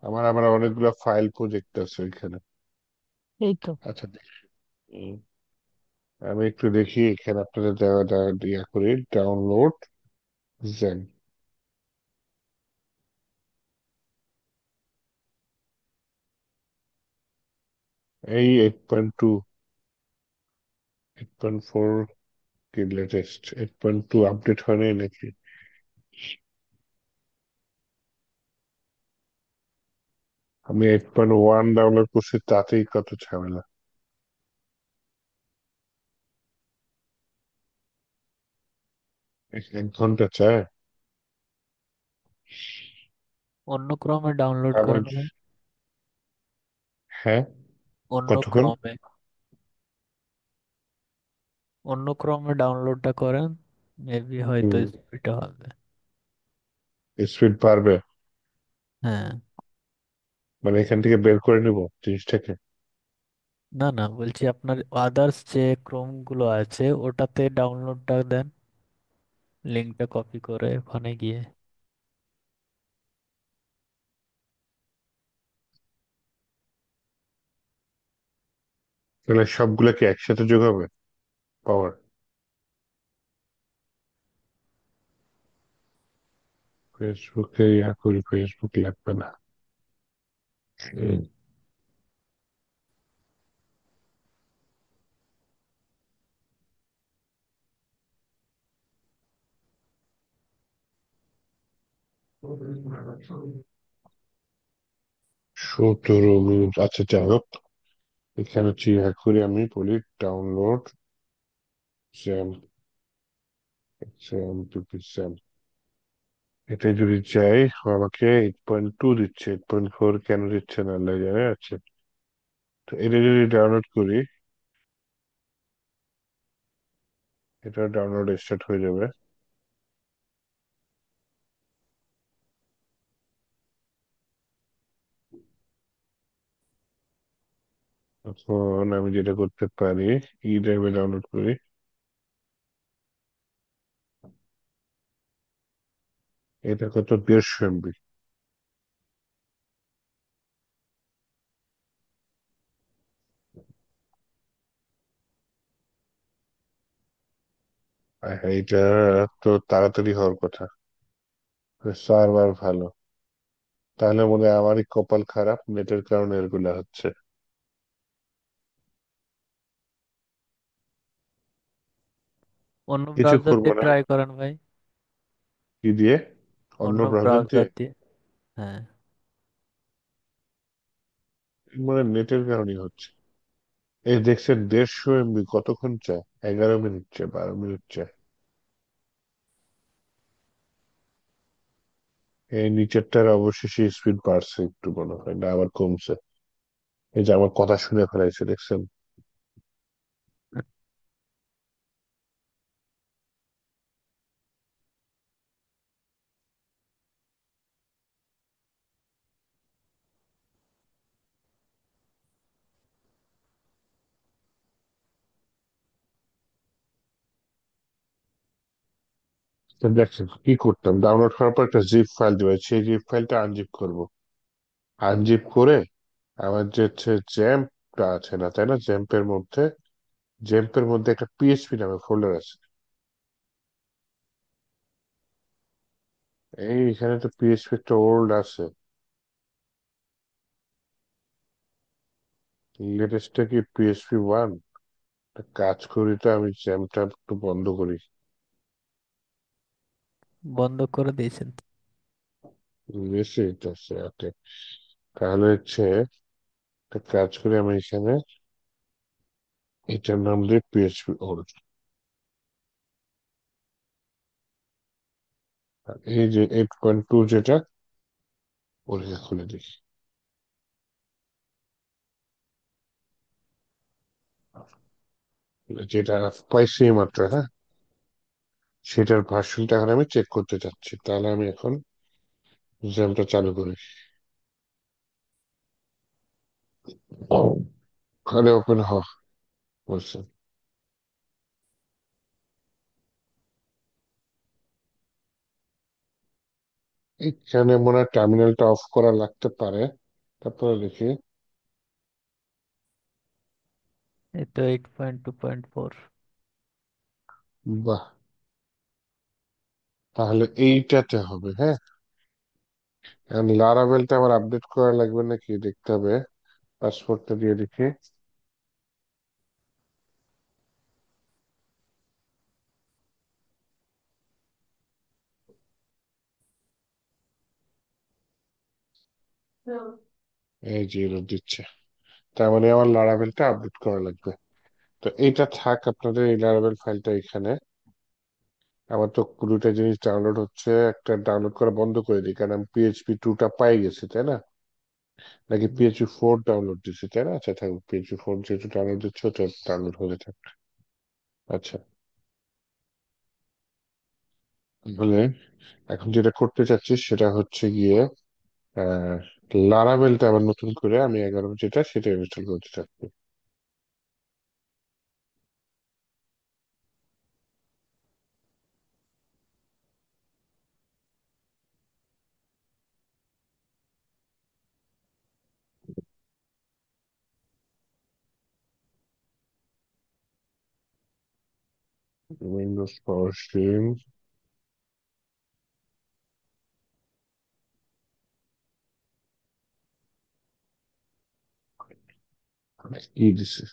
আমার আবার অনেকগুলো ফাইল প্রজেক্ট আছে ওইখানে। এই তো। আচ্ছা দেখি। উম, আমি একটু দেখি এখানে আপনাদের দেওয়া দেওয়া ইয়া করি, ডাউনলোড জেন। এই 8.2, 8.4 কি লেটেস্ট? 8.2 আপডেট হয়নি নাকি? আমি 8.1 ডাউনলোড করছি, তাতেই কত ঝামেলা। 1 ঘন্টা চায়। অন্য ক্রমে ডাউনলোড আবার করেন ভাই। হ্যাঁ, অন্য কতক্ষণ? ক্রমে অন্য ক্রমে ডাউনলোডটা করেন, মেবি হয়তো হুম, স্পিডটা হবে। স্পিড বাড়বে। হ্যাঁ। মানে এখান থেকে বের করে নিব জিনিসটাকে। না না, বলছি আপনার আদার্স যে ক্রোম গুলো আছে ওটাতে ডাউনলোডটা দেন, লিঙ্কটা কপি করে ওখানে গিয়ে। তাহলে সবগুলা কি একসাথে যোগ হবে? পাওয়ার ফেসবুকে ইয়া করি, ফেসবুক লাগবে না। হুম, 17 মিনিট, আচ্ছা যাই হোক। এখানে হচ্ছে ইয়া করি, আমি বলি ডাউনলোড জ্যাম, জ্যাম টুপি জ্যাম। এটা যদি চাই, ও আমাকে 8.2 দিচ্ছে, 8.4 কেন দিচ্ছে না আল্লাহ জানে। আচ্ছা, তো এটা যদি ডাউনলোড করি, এটা ডাউনলোড স্টার্ট হয়ে যাবে। এখন আমি যেটা করতে পারি, ই ড্রাইভে ডাউনলোড করি। এটা কত, 150 MB। এইটা তো তাড়াতাড়ি হওয়ার কথা, সার্ভার ভালো। তাহলে মনে হয় আমারই কপাল খারাপ, নেটের কারণে এগুলা হচ্ছে। অন্য কিছু ব্রাউজার করবো দিয়ে না। ট্রাই করেন ভাই। কি দিয়ে? অন্য অন্য ব্রাউজার দিয়ে? ব্রাউজার দিয়ে। হ্যাঁ। মানে নেটের কারণেই হচ্ছে। এই দেখছেন 150 MB কতক্ষণ চায়? 11 মিনিট চায়, 12 মিনিট চায়। এই নিচেরটার অবশেষে স্পিড বাড়ছে একটু, মনে হয় না আবার কমছে। এই যে আমার কথা শুনে ফেলাইছে, দেখছেন? তো দেখছেন কি করতাম, ডাউনলোড করার পর একটা জিপ ফাইল দিবে, সেই জিপ ফাইলটা আনজিপ করব। আনজিপ করে আমার যে হচ্ছে জ্যাম্পটা আছে না, তাই না, জ্যাম্পের মধ্যে একটা পিএইচপি নামে ফোল্ডার আছে। এখানে তো পিএইচপি একটা ওল্ড আছে। লেটেস্টটা কি PHP 1? কাজ করি, তো আমি জ্যামটা একটু বন্ধ করি। বন্ধ করে দিয়েছেন? বেশি এটা আছে, ওকে। তাহলে হচ্ছে একটা কাজ করি, আমি এখানে এটার নাম দিয়ে PHP old। এই যে 8.2 যেটা, ওটা খুলে দিই, যেটা পাইছি মাত্র, হ্যাঁ। সেটার ভার্সনটা এখন আমি চেক করতে চাচ্ছি, তাহলে আমি এখন জ্যামটা চালু করি। ওখানে ওপেন হ বলছে। এখানে মনে হয় টার্মিনালটা অফ করা লাগতে পারে, তারপরে দেখি। এই তো 8.2.4। বাহ, তাহলে এইটাতে হবে, হ্যাঁ। এখন লারাভেলটা আবার আপডেট করা লাগবে নাকি দেখতে হবে। পাসওয়ার্ডটা দিয়ে দেখি। এই যে এরর দিচ্ছে, তার মানে আমার লারাভেলটা আপডেট করা লাগবে। তো এইটা থাক, আপনাদের এই লারাভেল ফাইলটা এখানে। আমার তো পুরোটা জিনিস ডাউনলোড হচ্ছে, একটা ডাউনলোড করা বন্ধ করে দিই, কারণ আমি PHP 2টা পাই গেছি, তাই না? নাকি PHP 4 ডাউনলোড দিচ্ছি, তাই না? আচ্ছা থাকুক, PHP 4 যেহেতু ডাউনলোড দিচ্ছে ওটা ডাউনলোড হতে থাক। আচ্ছা, বলে এখন যেটা করতে চাচ্ছি সেটা হচ্ছে গিয়ে আহ লারাভেলটা আবার নতুন করে আমি 11 যেটা সেটা ইনস্টল করতে চাচ্ছি। উইন্ডোজ পাওয়ার কি দিছে?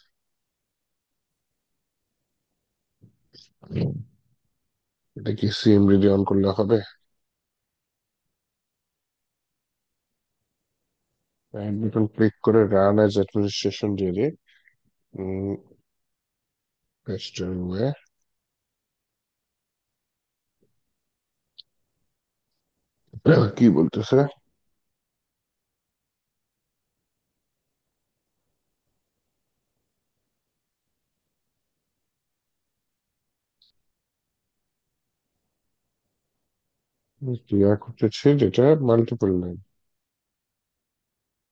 এটা কি সিএমডি দিয়ে অন করলে হবে? বাটন ক্লিক করে রান অ্যাজ অ্যাডমিনিস্ট্রেশন দিয়ে দিই। Western way. কি বলতেছে? ক্লিয়ার করতেছে যেটা multiple line,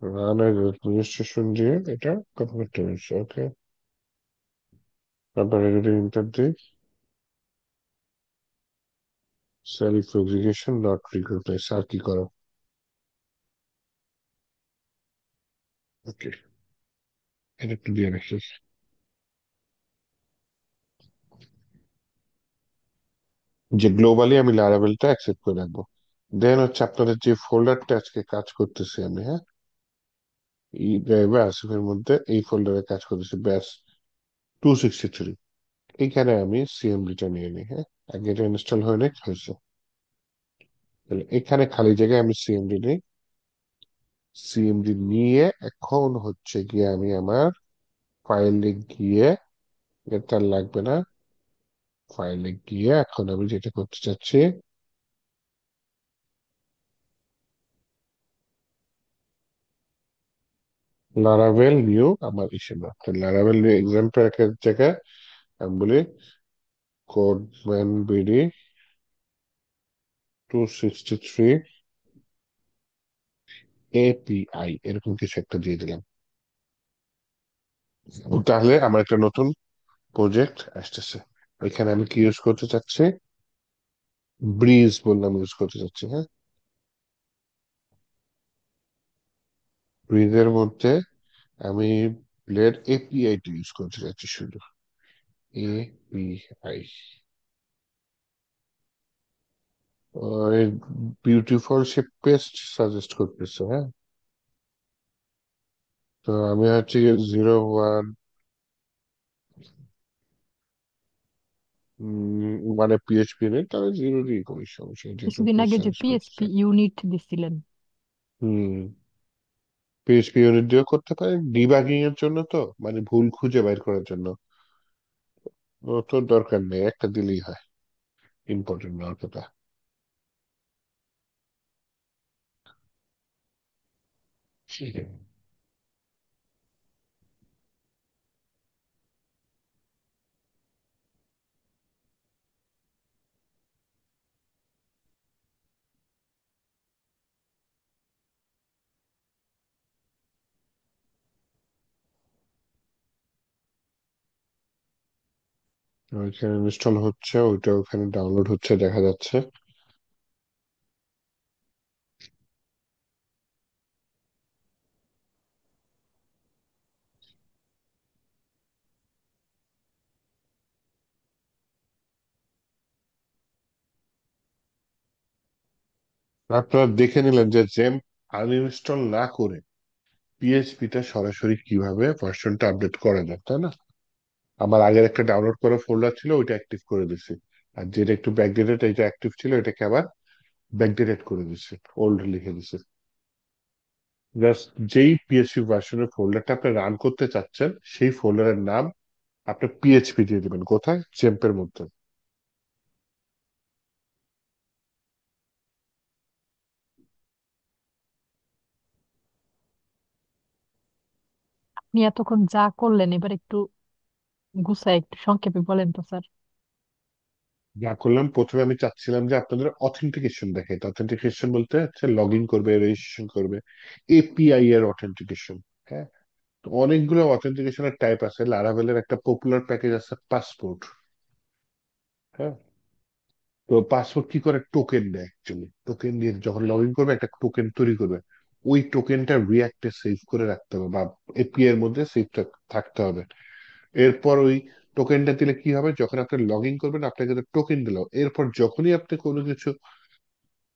run as administration দিয়ে এটা কপি করতে হয়েছে। ওকে, তারপরে যদি ইন্টার দিই, সেলফ এক্সিকিউশন নট রিকগনাইজ, আর কি করো? ওকে, এটা একটু দিয়ে রাখি। যে গ্লোবালি আমি লারাভেলটা অ্যাকসেপ্ট করে রাখবো। দেন হচ্ছে আপনাদের যে ফোল্ডারটা আজকে কাজ করতেছি আমি, হ্যাঁ, এই ড্রাইভে আসিফের মধ্যে এই ফোল্ডারে কাজ করতেছি, ব্যাস 263। এইখানে আমি সিএমডিটা নিয়ে নিই, হ্যাঁ, আগে এটা ইনস্টল হয়ে নেই হয়েছে। তাহলে এখানে খালি জায়গায় আমি সিএমডি নিই। সিএমডি নিয়ে এখন হচ্ছে গিয়ে আমি আমার ফাইলে গিয়ে, এটা লাগবে না, ফাইলে গিয়ে এখন আমি যেটা করতে চাচ্ছি, লারাভেল নিউ আমার ইসে না, লারাভেল নিউ এক্সাম্পল এক জায়গায় আমি বলি কোডম্যান বিডি 263 API, এরকম কিছু একটা দিয়ে দিলাম। তাহলে আমার একটা নতুন প্রজেক্ট আসতেছে। ওইখানে আমি কি ইউজ করতে চাচ্ছি? ব্রিজ বললাম ইউজ করতে চাচ্ছি, হ্যাঁ। ব্রিজের মধ্যে আমি ব্লেড API টা ইউজ করতে চাচ্ছি শুধু, API। বিউটিফুল সে পেস্ট সাজেস্ট করতেছে, হ্যাঁ। তো আমি হচ্ছে 01 মানে PHP নেই, তাহলে 0 দিয়ে করি, সমস্যা নেই, যেহেতু কিছুদিন আপনি আগে যে সাজেস্ট করতে পিএইচপি চান। ইউনিট দিছিলেন। হম, PHP ইউনিট দিয়েও করতে পারেন, ডিবাগিং এর জন্য, তো মানে ভুল খুঁজে বের করার জন্য। ও তো দরকার নেই, একটা দিলেই হয়, ইম্পর্টেন্ট না অতটা। ওইখানে ইনস্টল হচ্ছে, ওইটা ওখানে ডাউনলোড হচ্ছে দেখা যাচ্ছে। আপনারা দেখে নিলেন যে জেম আনইনস্টল না করে PHP টা সরাসরি কিভাবে ভার্সনটা আপডেট করা যায়, তাই না? আমার আগের একটা ডাউনলোড করা ফোল্ডার ছিল, ওইটা অ্যাক্টিভ করে দিছি। আর যেটা একটু ব্যাকডেটেড, এটা অ্যাক্টিভ ছিল, এটাকে আবার ব্যাকডেটেড করে দিছি, ওল্ড লিখে দিছি। জাস্ট যেই পিএইচপি ভার্সনের ফোল্ডারটা আপনি রান করতে চাচ্ছেন সেই ফোল্ডারের নাম আপনি পিএইচপি দিয়ে দিবেন। কোথায়? জেম্পের মধ্যে। আপনি এতক্ষণ যা করলেন এবার একটু গুছায় একটু সংক্ষেপে বলেন তো স্যার। যা করলাম, প্রথমে আমি চাচ্ছিলাম যে আপনাদের অথেন্টিকেশন দেখাইতে। অথেন্টিকেশন বলতে হচ্ছে লগ ইন করবে, রেজিস্ট্রেশন করবে, এপিআই এর অথেন্টিকেশন। হ্যাঁ, তো অনেকগুলো অথেন্টিকেশনের টাইপ আছে। লারাভেলের একটা পপুলার প্যাকেজ আছে পাসপোর্ট। হ্যাঁ, তো পাসপোর্ট কি করে? টোকেন দেয় অ্যাকচুয়ালি। টোকেন দিয়ে যখন লগ ইন করবে একটা টোকেন তৈরি করবে। ওই টোকেনটা রিয়াক্টে সেভ করে রাখতে হবে বা এপিআই এর মধ্যে সেভ থাকতে হবে। এরপর ওই টোকেনটা দিলে কি হবে? যখন আপনি লগ ইন করবেন আপনাকে টোকেন দিল, এরপর যখনই আপনি কোনো কিছু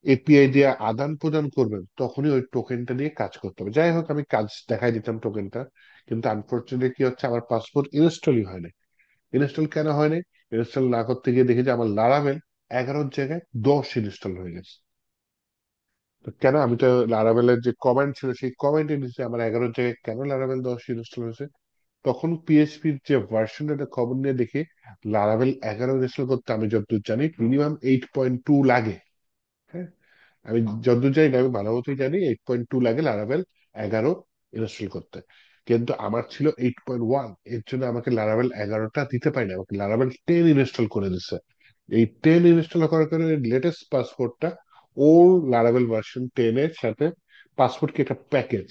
এপিআই দিয়ে আদান প্রদান করবেন তখনই ওই টোকেনটা দিয়ে কাজ করতে হবে। যাই হোক, আমি কাজ দেখাই দিতাম টোকেনটা, কিন্তু আনফর্চুনেটলি কি হচ্ছে, আমার পাসপোর্ট ইনস্টলই হয় না। ইনস্টল কেন হয়নি? ইনস্টল না করতে গিয়ে দেখি যে আমার লারাভেল 11 জায়গায় 10 ইনস্টল হয়ে গেছে। তো কেন? আমি তো লারাভেলের যে কমান্ড ছিল সেই কমান্ডে নিচে আমার 11 জায়গায় কেন লারাভেল 10 ইনস্টল হয়েছে। তখন পিএইচপির যে ভার্সনটা খবর নিয়ে দেখি লারাভেল 11 ইনস্টল করতে আমি যতদূর জানি মিনিমাম 8.2 লাগে। হ্যাঁ, আমি যতদূর জানি না, আমি ভালো মতোই জানি 8.2 লাগে লারাভেল 11 ইনস্টল করতে। কিন্তু আমার ছিল 8.1, এর জন্য আমাকে লারাভেল 11টা দিতে পারি না, আমাকে লারাভেল 10 ইনস্টল করে দিচ্ছে। এই 10 ইনস্টল করার কারণে লেটেস্ট পাসপোর্টটা ওল্ড লারাভেল ভার্সন 10 এর সাথে, পাসপোর্ট কি একটা প্যাকেজ,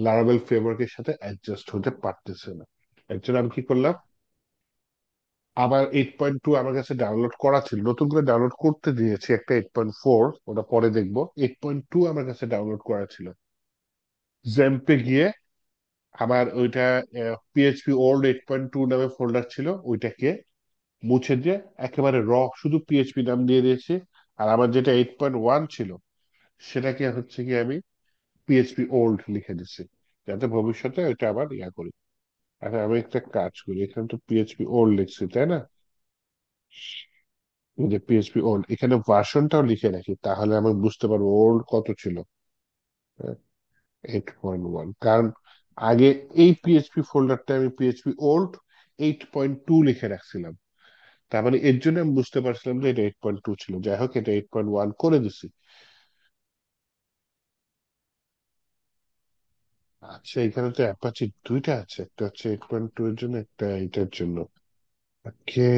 লারাভেল ফ্রেমওয়ার্কের সাথে অ্যাডজাস্ট হতে পারতেছে না। এর জন্য আমি কি করলাম, আবার 8.2 আমার কাছে ডাউনলোড করা ছিল, নতুন করে ডাউনলোড করতে দিয়েছি একটা 8.4, ওটা পরে দেখবো। 8.2 আমার কাছে ডাউনলোড করা ছিল। জ্যাম্পে গিয়ে আমার ওইটা পিএইচপি ওল্ড 8.2 নামে ফোল্ডার ছিল, ওইটাকে মুছে দিয়ে একেবারে শুধু পিএইচপি নাম দিয়ে দিয়েছি। আর আমার যেটা 8.1 ছিল সেটাকে হচ্ছে কি আমি পিএইচপি ওল্ড লিখে দিচ্ছি, যাতে ভবিষ্যতে ওইটা আবার ইয়া করি। আচ্ছা, আমি একটা কাজ করি, এখানে তো পিএইচপি ওল্ড লিখছি তাই না? এই যে পিএইচপি ওল্ড, এখানে ভার্সনটাও লিখে রাখি, তাহলে আমি বুঝতে পারবো ওল্ড কত ছিল। 8.1, কারণ আগে এই পিএইচপি ফোল্ডারটা আমি পিএইচপি ওল্ড 8.2 লিখে রাখছিলাম। তার মানে এর জন্য আমি বুঝতে পারছিলাম যে এটা 8.2 ছিল। যাই হোক, এটা 8.1 করে দিছি। আচ্ছা, এখানে তো অ্যাপাচি দুইটা আছে, একটা হচ্ছে 8.2 এর জন্য, একটা এটার জন্য। ওকে,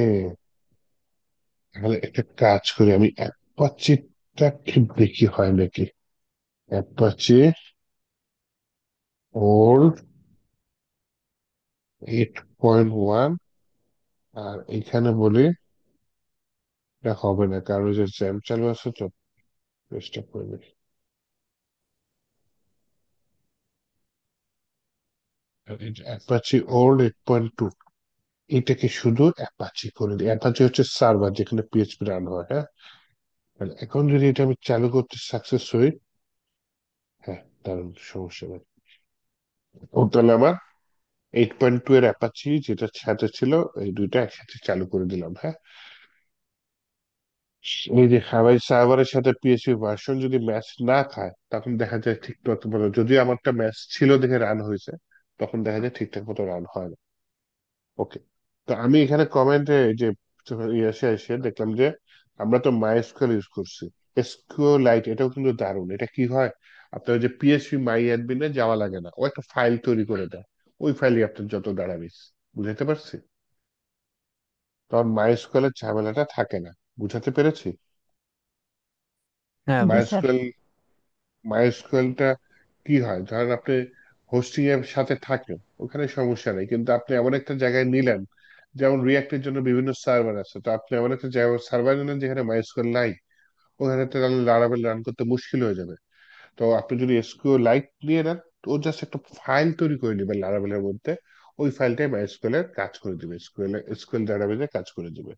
তাহলে একটা কাজ করি, আমি অ্যাপাচিটা কি দেখি হয় নাকি। অ্যাপাচি ওল্ড 8.1, আর এখানে বলি এটা হবে না কারণ ওই যে জ্যাম চালু আছে, তো চেষ্টা করবে। অ্যাপাচি ওল্ড 8.2, এটাকে শুধু অ্যাপাচি করে দিই। অ্যাপাচি হচ্ছে সার্ভার যেখানে পিএইচপি রান হয়। হ্যাঁ, তাহলে এখন যদি এটা আমি চালু করতে সাকসেস হই, হ্যাঁ দারুণ, সমস্যা নেই। ও তাহলে আমার 8.2 এর অ্যাপাচি যেটা সাথে ছিল, এই দুইটা একসাথে চালু করে দিলাম। হ্যাঁ, এই যে হাওয়াই সার্ভারের সাথে পিএইচপি ভার্সন যদি ম্যাচ না খায় তখন দেখা যায় ঠিক মতো ভালো, যদিও আমারটা ম্যাচ ছিল দেখে রান হয়েছে, তখন দেখা যায় ঠিকঠাক মতো রান হয় না। ওকে, তো আমি এখানে কমেন্টে যে এসে এসে দেখলাম যে আমরা তো মাইস্কুয়েল ইউজ করছি, এসকিউএল লাইট এটাও কিন্তু দারুণ। এটা কি হয়, আপনার যে পিএইচপি মাই অ্যাডমিনে যাওয়া লাগে না, ও একটা ফাইল তৈরি করে দেয়, ওই ফাইলই আপনার যত ডাটাবেস। বুঝাতে পারছি? তখন মাইস্কুয়েলের ঝামেলাটা থাকে না। বুঝাতে পেরেছি? হ্যাঁ জি বুঝছি। স্যার। মাইস্কুয়েল মাইস্কুয়েলটা কি হয়, ধরেন আপনি হোস্টিং এর সাথে থাকেন, ওখানে সমস্যা নেই, কিন্তু আপনি এমন একটা জায়গায় নিলেন, যেমন রিয়াক্টের জন্য বিভিন্ন সার্ভার আছে, তো আপনি এমন একটা জায়গায় সার্ভার নিলেন যেখানে মাইস্কুয়েল নাই, ওখানে তো তাহলে লারাভেল রান করতে মুশকিল হয়ে যাবে। তো আপনি যদি এসকিউএল লাইট নিয়ে নেন, তো ও জাস্ট একটা ফাইল তৈরি করে নেবেন লারাভেলের মধ্যে, ওই ফাইলটাই মাইস্কুয়েল এর কাজ করে দিবে, এসকিউএল ডাটাবেজে কাজ করে দিবে।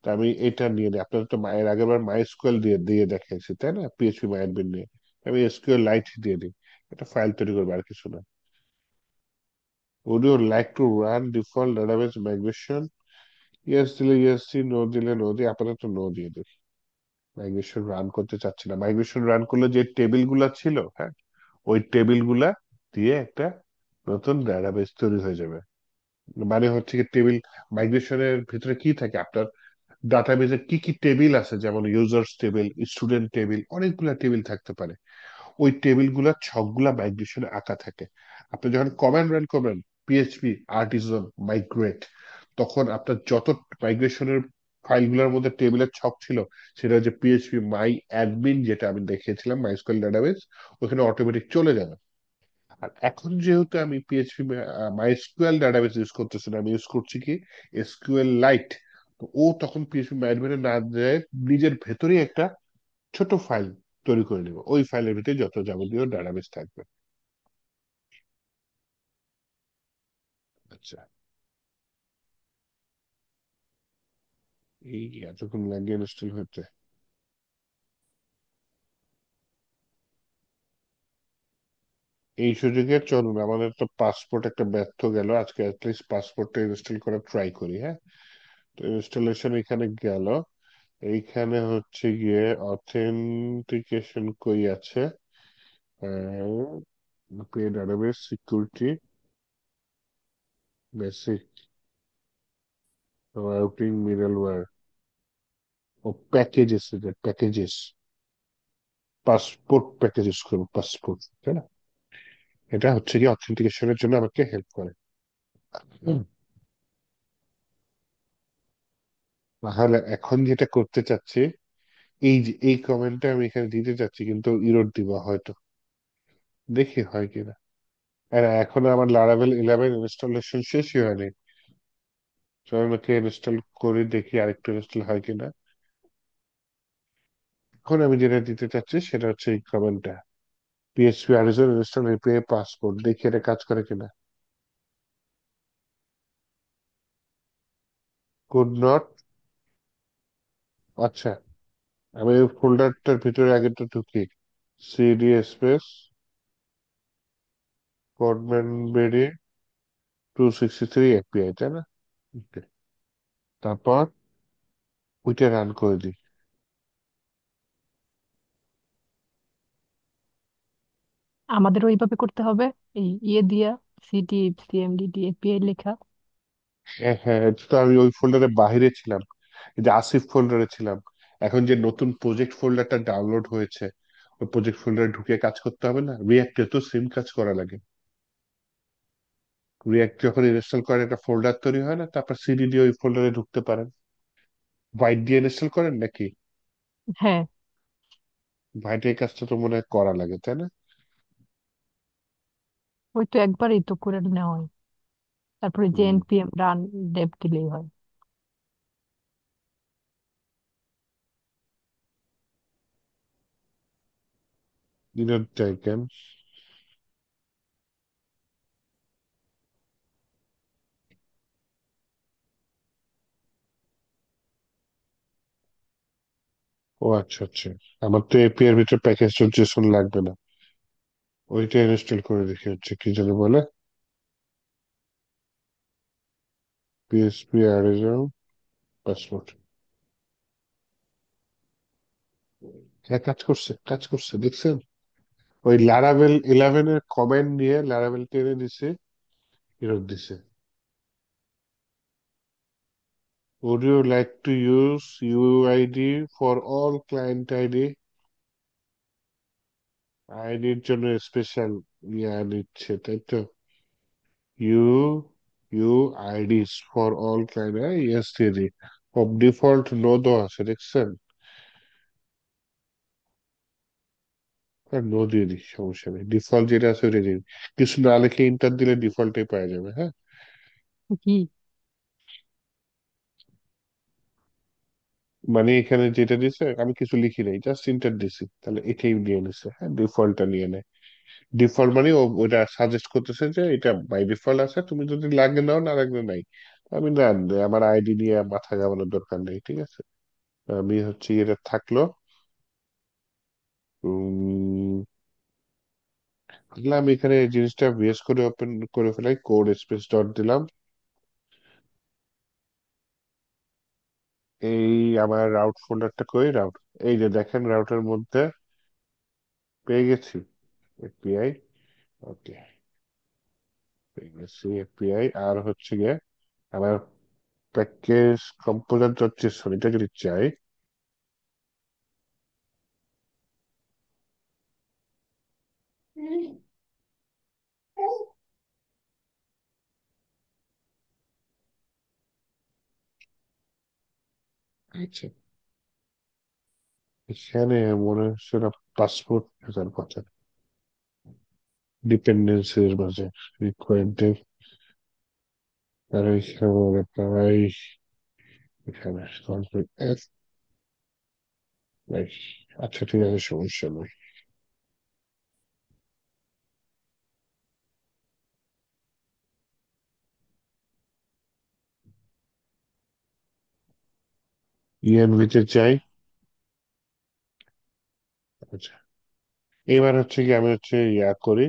তা আমি এটা নিয়ে নিই। আপনার তো মায়ের আগেরবার মাইস্কুয়েল দিয়ে দিয়ে দেখাইছি তাই না, পিএইচপি মাই অ্যাডমিন নিয়ে। আমি এসকিউএল লাইট দিয়ে দিই, এটা ফাইল তৈরি করবে, আর কিছু না। Would you like to run default database migration? Yes দিলে ইয়েস দি, নো দিলে নো দি, আপাতত নো দিয়ে দিই। মাইগ্রেশন রান করতে চাচ্ছি না। মাইগ্রেশন রান করলে যে টেবিল গুলা ছিল, হ্যাঁ, ওই টেবিল গুলা দিয়ে একটা নতুন ডাটাবেস তৈরি হয়ে যাবে। মানে হচ্ছে কি টেবিল মাইগ্রেশনের ভিতরে কি থাকে, আপনার ডাটাবেসে কি কি টেবিল আছে, যেমন ইউজার্স টেবিল, স্টুডেন্ট টেবিল, অনেকগুলা টেবিল থাকতে পারে। ওই টেবিল গুলা ছকগুলা মাইগ্রেশনে আঁকা থাকে। আপনি যখন কমান্ড রান করবেন পিএইচপি আর্টিজন মাইগ্রেট, তখন আপনার যত মাইগ্রেশনের ফাইলগুলোর মধ্যে টেবিলের ছক ছিল, সেটা হচ্ছে পিএইচপি মাই অ্যাডমিন, যেটা আমি দেখিয়েছিলাম মাইস্কুয়েল ডাটাবেস, ওখানে অটোমেটিক চলে যাবে। আর এখন যেহেতু আমি পিএইচপি মাইস্কুয়েল ডাটাবেস ইউজ করতেছি না, আমি ইউজ করছি কি এসকিউএল লাইট, তো ও তখন পিএইচপি মাইডমেনে না যায়, নিজের ভেতরেই একটা ছোট ফাইল তৈরি করে নেবে, ওই ফাইলের ভিতরে যত যাবতীয় ডাটাবেস থাকবে। আচ্ছা, এই এতক্ষণ লাগে ইনস্টল হতে। এই সুযোগে চলুন, আমাদের তো পাসপোর্ট একটা ব্যর্থ গেল, আজকে অ্যাটলিস্ট পাসপোর্টটা ইনস্টল করার ট্রাই করি, হ্যাঁ। তো ইনস্টলেশন এখানে গেল, এইখানে হচ্ছে গিয়ে অথেন্টিকেশন কই আছে, database security, basic, routing, middleware, ও প্যাকেজেস, প্যাকেজেস, পাসপোর্ট প্যাকেজেস করবো, পাসপোর্ট, তাই না? এটা হচ্ছে কি অথেন্টিকেশনের জন্য আমাকে হেল্প করে। হুম। তাহলে এখন যেটা করতে চাচ্ছি, এই যে এই কমেন্টটা আমি এখানে দিতে চাচ্ছি, কিন্তু ইরর দিব হয়তো, দেখি হয় কিনা। আর এখন আমার লারাভেল 11 ইনস্টলেশন শেষই হয়নি, আমাকে ইনস্টল করে দেখি আরেকটু ইনস্টল হয় কিনা। এখন আমি যেটা দিতে চাচ্ছি সেটা হচ্ছে এই কমেন্টটা, পিএইচপি আরিজন ইনস্টল এপিআই পাসপোর্ট, দেখি এটা কাজ করে কিনা। Could not. আচ্ছা, আমি ওই ফোল্ডারটার ভিতরে আগেরটা ঢুকি, সিডি স্পেস কোডম্যান বেরি 263 এপিআই, তাই না? Okay. তারপর ওইটা রান করে দিই। আমাদের ওইভাবে করতে হবে, এই দিয়া সিটি সিএমডি এপিআই লেখা। হ্যাঁ হ্যাঁ, এটা তো আমি ওই ফোল্ডারে বাহিরে ছিলাম, এই যে আসিফ ফোল্ডারে ছিলাম। এখন যে নতুন প্রজেক্ট ফোল্ডারটা ডাউনলোড হয়েছে, ওই প্রজেক্ট ফোল্ডারে ঢুকে কাজ করতে হবে না, রিয়াক্টে তো সেম কাজ করা লাগে। রিয়াক্ট যখন ইনস্টল করেন একটা ফোল্ডার তৈরি হয় না, তারপর সিডি দিয়ে ওই ফোল্ডারে ঢুকতে পারেন। বাইট দিয়ে ইনস্টল করেন নাকি? হ্যাঁ, বাইটে এই কাজটা তো মনে হয় করা লাগে, তাই না? ওই তো একবারই তো করে নেওয়া হয়, তারপরে যে হম। এনপিএম রান ডেভ দিলেই হয়। দিনের টাইকেন। ও আচ্ছা আচ্ছা, আমার তো এপি এর ভিতরে প্যাকেজ জেসন লাগবে না, ওইটা ইনস্টল করে দেখি হচ্ছে কি যেন বলে, পিএসপি আরিজন পাসওয়ার্ড। হ্যাঁ, কাজ করছে, কাজ করছে, দেখছেন? ওই লারাভেল 11 এর কমেন্ট নিয়ে লারাভেল 10 দিছে, ফেরত দিছে। Would you like to use UID for all client ID? আইডির জন্য স্পেশাল নিচ্ছে, তাই তো? U UUIDs for all client, yes দিয়ে দিই। অফ ডিফল্ট নো দেওয়া আছে, দেখছেন? নো দিয়ে দিই, সমস্যা নেই, ডিফল্ট যেটা আছে ওইটা দিয়ে দিই। কিছু না লিখে ইন্টার দিলে ডিফল্টে পাওয়া যাবে, হ্যাঁ। কি? মানে এখানে যেটা দিছে আমি কিছু লিখি নাই, জাস্ট ইন্টার দিছি, তাহলে এটাই নিয়ে নিছে, হ্যাঁ, ডিফল্টটা নিয়ে নেয়। ডিফল্ট মানে ও ওটা সাজেস্ট করতেছে যে এটা বাই ডিফল্ট আছে, তুমি যদি লাগে নাও, না লাগলে নাই। আমি না, আমার আইডি নিয়ে মাথা ঘামানোর দরকার নেই, ঠিক আছে। আমি হচ্ছে এটা থাকলো। উম, তাহলে আমি এখানে এই জিনিসটা ভিএস করে ওপেন করে ফেলাই, কোড স্পেস ডট দিলাম। এই আমার রাউট ফোল্ডারটা কই, রাউট, এই যে দেখেন রাউটের মধ্যে পেয়ে গেছি। এপিআই, ওকে, এপিআই। আর হচ্ছে গিয়ে আমার প্যাকেজ কম্পোজার ডট জেসন, এটা যদি চাই, আচ্ছা, এখানে মনে হচ্ছে না পাসপোর্ট থাকার কথা, ডিপেন্ডেন্সির মাঝে রিকোয়ার্ড, আর এখানে প্রায় এখানে conflict F, নাই। আচ্ছা ঠিক আছে, সমস্যা নেই। ইএনভি তে চাই। আচ্ছা, এবার হচ্ছে কি আমি হচ্ছে ইয়া করি,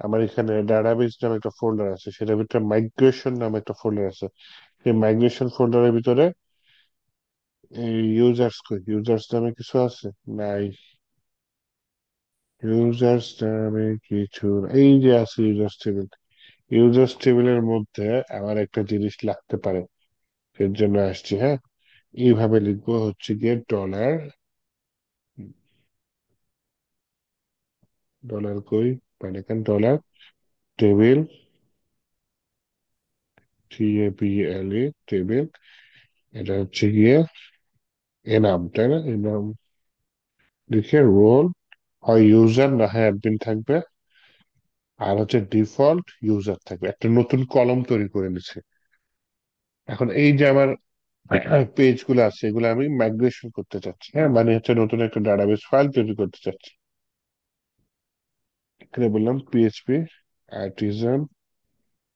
আমার এখানে ডাটাবেস নামে একটা ফোল্ডার আছে, সেটার ভিতরে মাইগ্রেশন নামে একটা ফোল্ডার আছে। এই মাইগ্রেশন ফোল্ডারের ভিতরে ইউজার্স, কই ইউজার্স নামে কিছু আছে? নাই, ইউজার্স নামে কিছু, এই যে আছে ইউজার্স টেবিল। ইউজার্স টেবিলের মধ্যে আমার একটা জিনিস লাগতে পারে, এর জন্য আসছি। হ্যাঁ, এইভাবে লিখবো হচ্ছে গিয়ে ডলার, ডলার কই, মানে এখানে ডলার টেবিল, TABLE টেবিল, এটা হচ্ছে গিয়ে এনাম, তাই না? এনাম লিখে রোল, হয় ইউজার না হয় অ্যাডমিন থাকবে, আর হচ্ছে ডিফল্ট ইউজার থাকবে। একটা নতুন কলম তৈরি করে নিচ্ছে। এখন এই যে আমার পেজ গুলো আছে, এগুলো আমি মাইগ্রেশন করতে চাচ্ছি। হ্যাঁ, মানে হচ্ছে নতুন একটা ডাটাবেস ফাইল তৈরি করতে চাচ্ছি। এখানে বললাম পিএইচপি আর্টিজান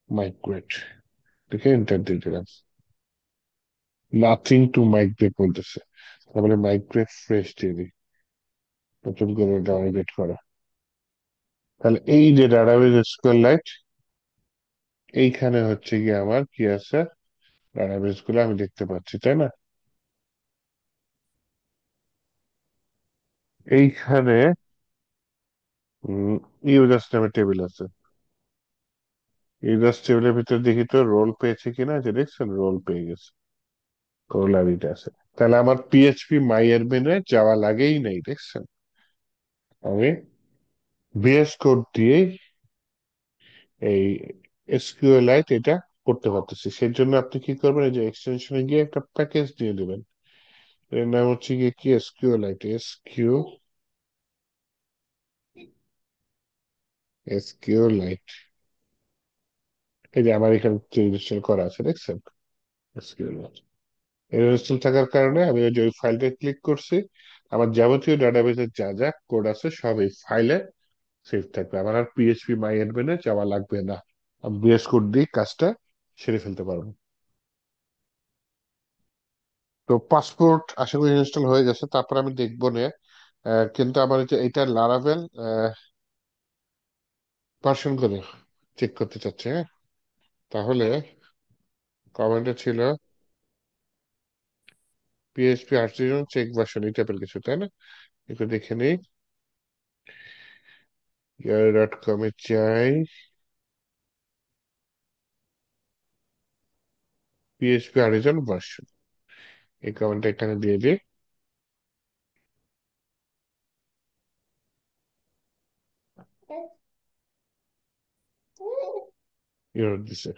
মাইগ্রেট, দেখে এন্টার দিয়ে দিলাম। নাথিং টু মাইগ্রেট বলতেছে, তাহলে মাইগ্রেট ফ্রেশ দিয়ে দিই, নতুন করে ডাউনলোড করা। তাহলে এই যে ডাটাবেস এসকিউএল লাইট, এইখানে হচ্ছে গিয়ে আমার কি আছে, ডাটাবেস গুলো আমি দেখতে পাচ্ছি, তাই না? এইখানে ইউজার্স নামে টেবিল আছে। ইউজার্স টেবিলের ভিতরে দেখি তো রোল পেয়েছে কিনা, যে দেখছেন রোল পেয়ে গেছে, রোল আইডিটা আছে। তাহলে আমার পিএইচপি মাই এডমিনে যাওয়া লাগেই নাই, দেখছেন? আমি ভিএস কোড দিয়েই এই এসকিউএলআইট এটা করতে পারতেছি। সেই জন্য আপনি কি করবেন, এই যে এক্সটেনশনে গিয়ে একটা প্যাকেজ দিয়ে দিবেন, এর নাম হচ্ছে গিয়ে কি, এসকিউএলআইট, এসকিউএলআইট। এই যে আমার এখানে ইনস্টল করা আছে, দেখছেন? এসকিউএলআইট ইনস্টল থাকার কারণে আমি ওই যে ওই ফাইলটা ক্লিক করছি, আমার যাবতীয় ডাটাবেসের যা যা কোড আছে সব এই ফাইলে সেভ থাকবে, আমার আর পিএইচপি মাই অ্যাডমিনে যাওয়া লাগবে না। আমি ভিএস কোড দিয়ে কাজটা সেরে ফেলতে পারবো। তো পাসপোর্ট আশা করি ইনস্টল হয়ে গেছে, তারপর আমি দেখবো না। কিন্তু আমার এই যে এটা লারাভেল ভার্সন করে চেক করতে চাচ্ছে। হ্যাঁ, তাহলে কমেন্টে ছিল পিএইচপি আর্টিজান চেক ভার্সন, এই টাইপের কিছু, তাই না? একটু দেখে নিই, ইয়ার.কম এ চাই পিএইচপি আর্টিজান ভার্সন, এই কমেন্টটা এখানে দিয়ে দিই। এরর দিছে,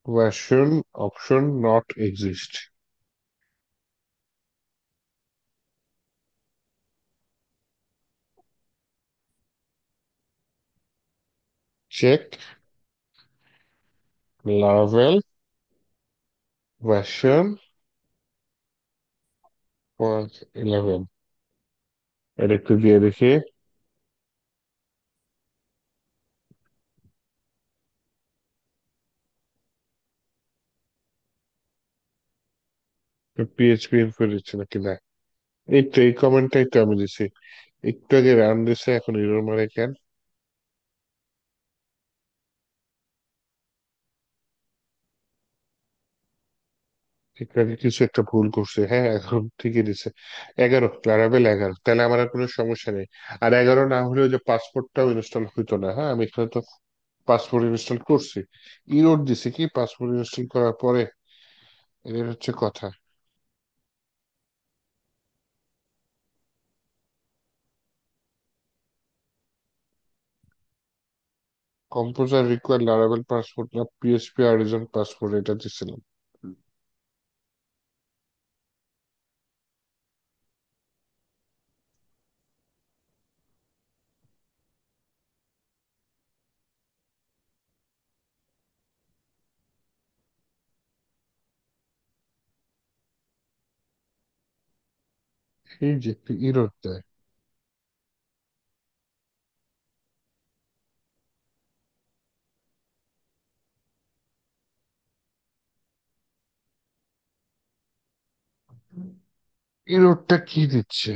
version option not exist, check Laravel version 11, এটা একটু দিয়ে দেখি। পিএইচপি ইনফো দিচ্ছে নাকি না? এই তো এই কমেন্টটাই তো আমি দিছি, একটু আগে রান দিছে, এখন এরর মারে কেন? এখানে কিছু একটা ভুল করছে, হ্যাঁ এখন ঠিকই দিছে। 11, ক্লারাবেল 11, তাহলে আমার আর কোনো সমস্যা নেই। আর 11 না হলেও যে পাসপোর্টটাও ইনস্টল হইতো না, হ্যাঁ আমি এখানে তো পাসপোর্ট ইনস্টল করছি। ইরোড দিছে কি পাসপোর্ট ইনস্টল করার পরে, এদের হচ্ছে কথা। কম্পোজার রিকোয়ার লারাবেল পাসপোর্ট না পিএসপি আরিজন পাসপোর্ট, এটা দিছিলাম। এই যে একটু ইরোড দেয়। ইরোডটা কি দিচ্ছে?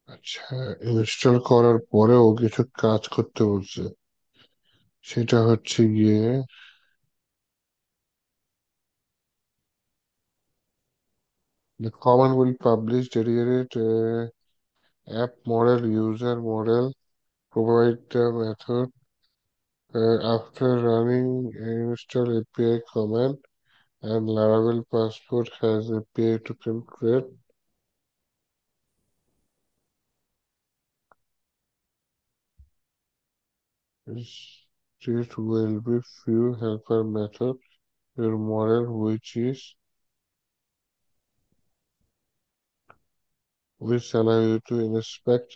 আচ্ছা, ইনস্টল করার পরেও কিছু কাজ করতে বলছে। সেটা হচ্ছে গিয়ে the common will publish dedicated app model, user model, provide the method after running install API command, and Laravel Passport has API token create. It will be few helper method your model which allow you to inspect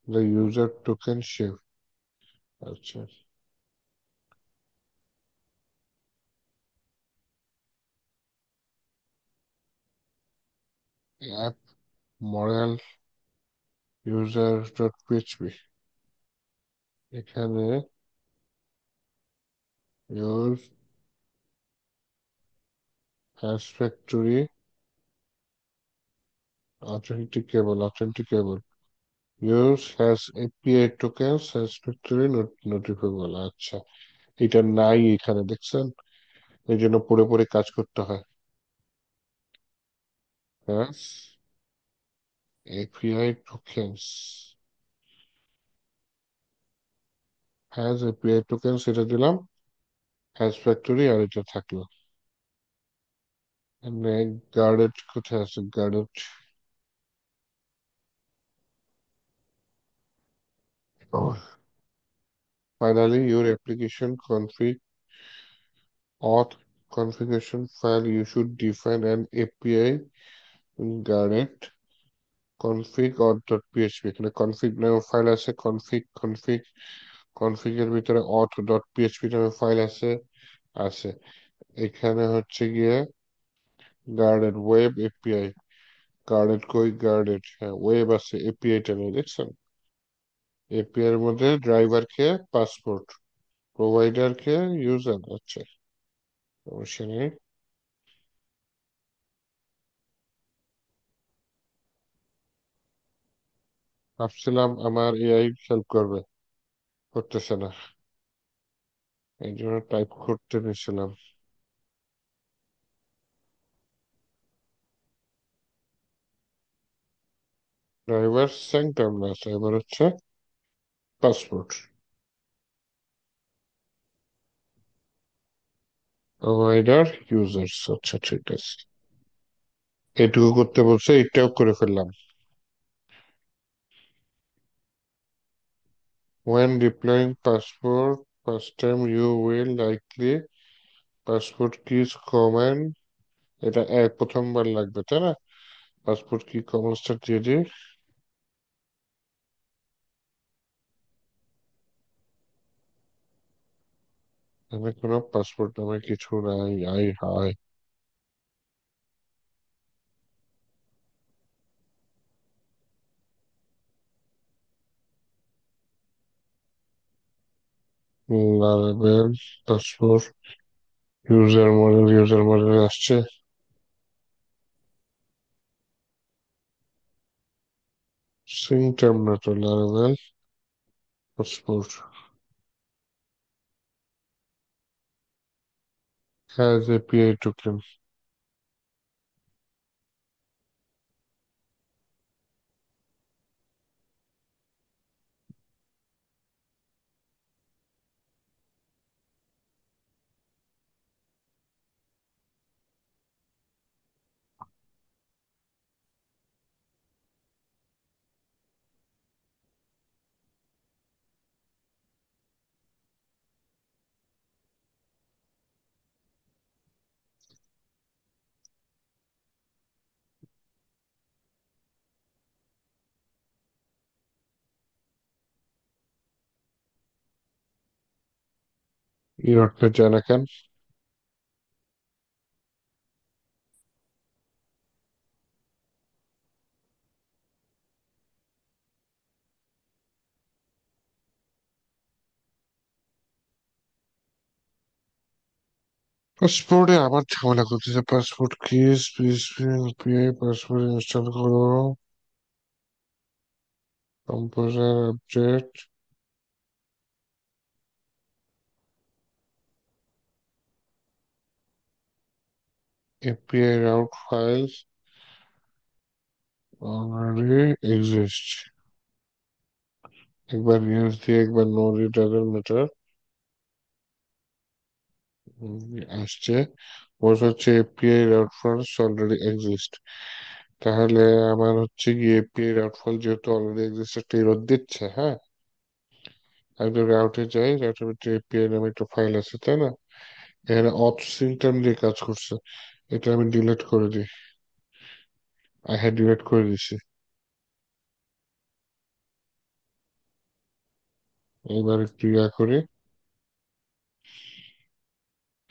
the user token shift. আচ্ছা, app model user.php, এখানে use hash factory authenticable use has API tokens has factory notifiable। আচ্ছা, এটা নাই এখানে দেখছেন, এই জন্য পড়ে পড়ে কাজ করতে হয়। has API tokens, has API tokens এটা দিলাম, has factory আর এটা থাকলো। গার্ডেড কোথায় আছে guarded? Finally, your application config auth configuration file, you should define an API guarded config auth.php। এখানে config নামে ফাইল আছে, config এর ভিতরে auth.php নামে ফাইল আছে আছে। এখানে হচ্ছে গিয়ে গার্ডেড ওয়েব এপিআই, গার্ডেড কই গার্ডেড, হ্যাঁ ওয়েব আছে, এপিআই টা নেই দেখছেন। এপিআই এর মধ্যে ড্রাইভার কে পাসপোর্ট, প্রোভাইডার কে ইউজার। আচ্ছা, সমস্যা নেই। ভাবছিলাম আমার এআই হেল্প করবে, করতেছে না, এই জন্য টাইপ করতে নিয়েছিলাম। ড্রাইভার স্যাংটাম না, ড্রাইভার হচ্ছে পাসপোর্ট, প্রোভাইডার ইউজার্স। আচ্ছা ঠিক আছে, এটুকু করতে বলছে, এটাও করে ফেললাম। When deploying passport first time you will likely passport keys command, এটা প্রথমবার লাগবে তাই না? পাসপোর্ট কি কমান্ডসটা দিয়ে দিই। আমি কোনো পাসপোর্ট নামে কিছু নাই। আই হাই। লারাবেল পাসপোর্ট ইউজার মডেল আসছে। সিংটাম না তো লারাবেল পাসপোর্ট has API token. ইউরোপে যায় না কেন? পাসপোর্টে আবার ঝামেলা করতেছে। পাসপোর্ট কেস পিএসপি ইউপিআই পাসপোর্ট ইনস্টল করো। Composer update API route files already exist. একবার ইউজ দিয়ে একবার নো রিড ডাজন্ট ম্যাটার আসছে। ওর হচ্ছে API route files already exist. তাহলে আমার হচ্ছে গিয়ে এপিআই রাউট ফাইল যেহেতু অলরেডি এক্সিস্ট একটা এরর দিচ্ছে, হ্যাঁ। আমি যদি রাউটে যাই, রাউটের ভিতরে এপিআই নামে একটা ফাইল আছে, তাই না? এখানে অথ সিনট্যাম দিয়ে কাজ করছে। এটা আমি ডিলিট করে দিই। হ্যাঁ, ডিলিট করে দিছি। এবার ক্রিয়া করি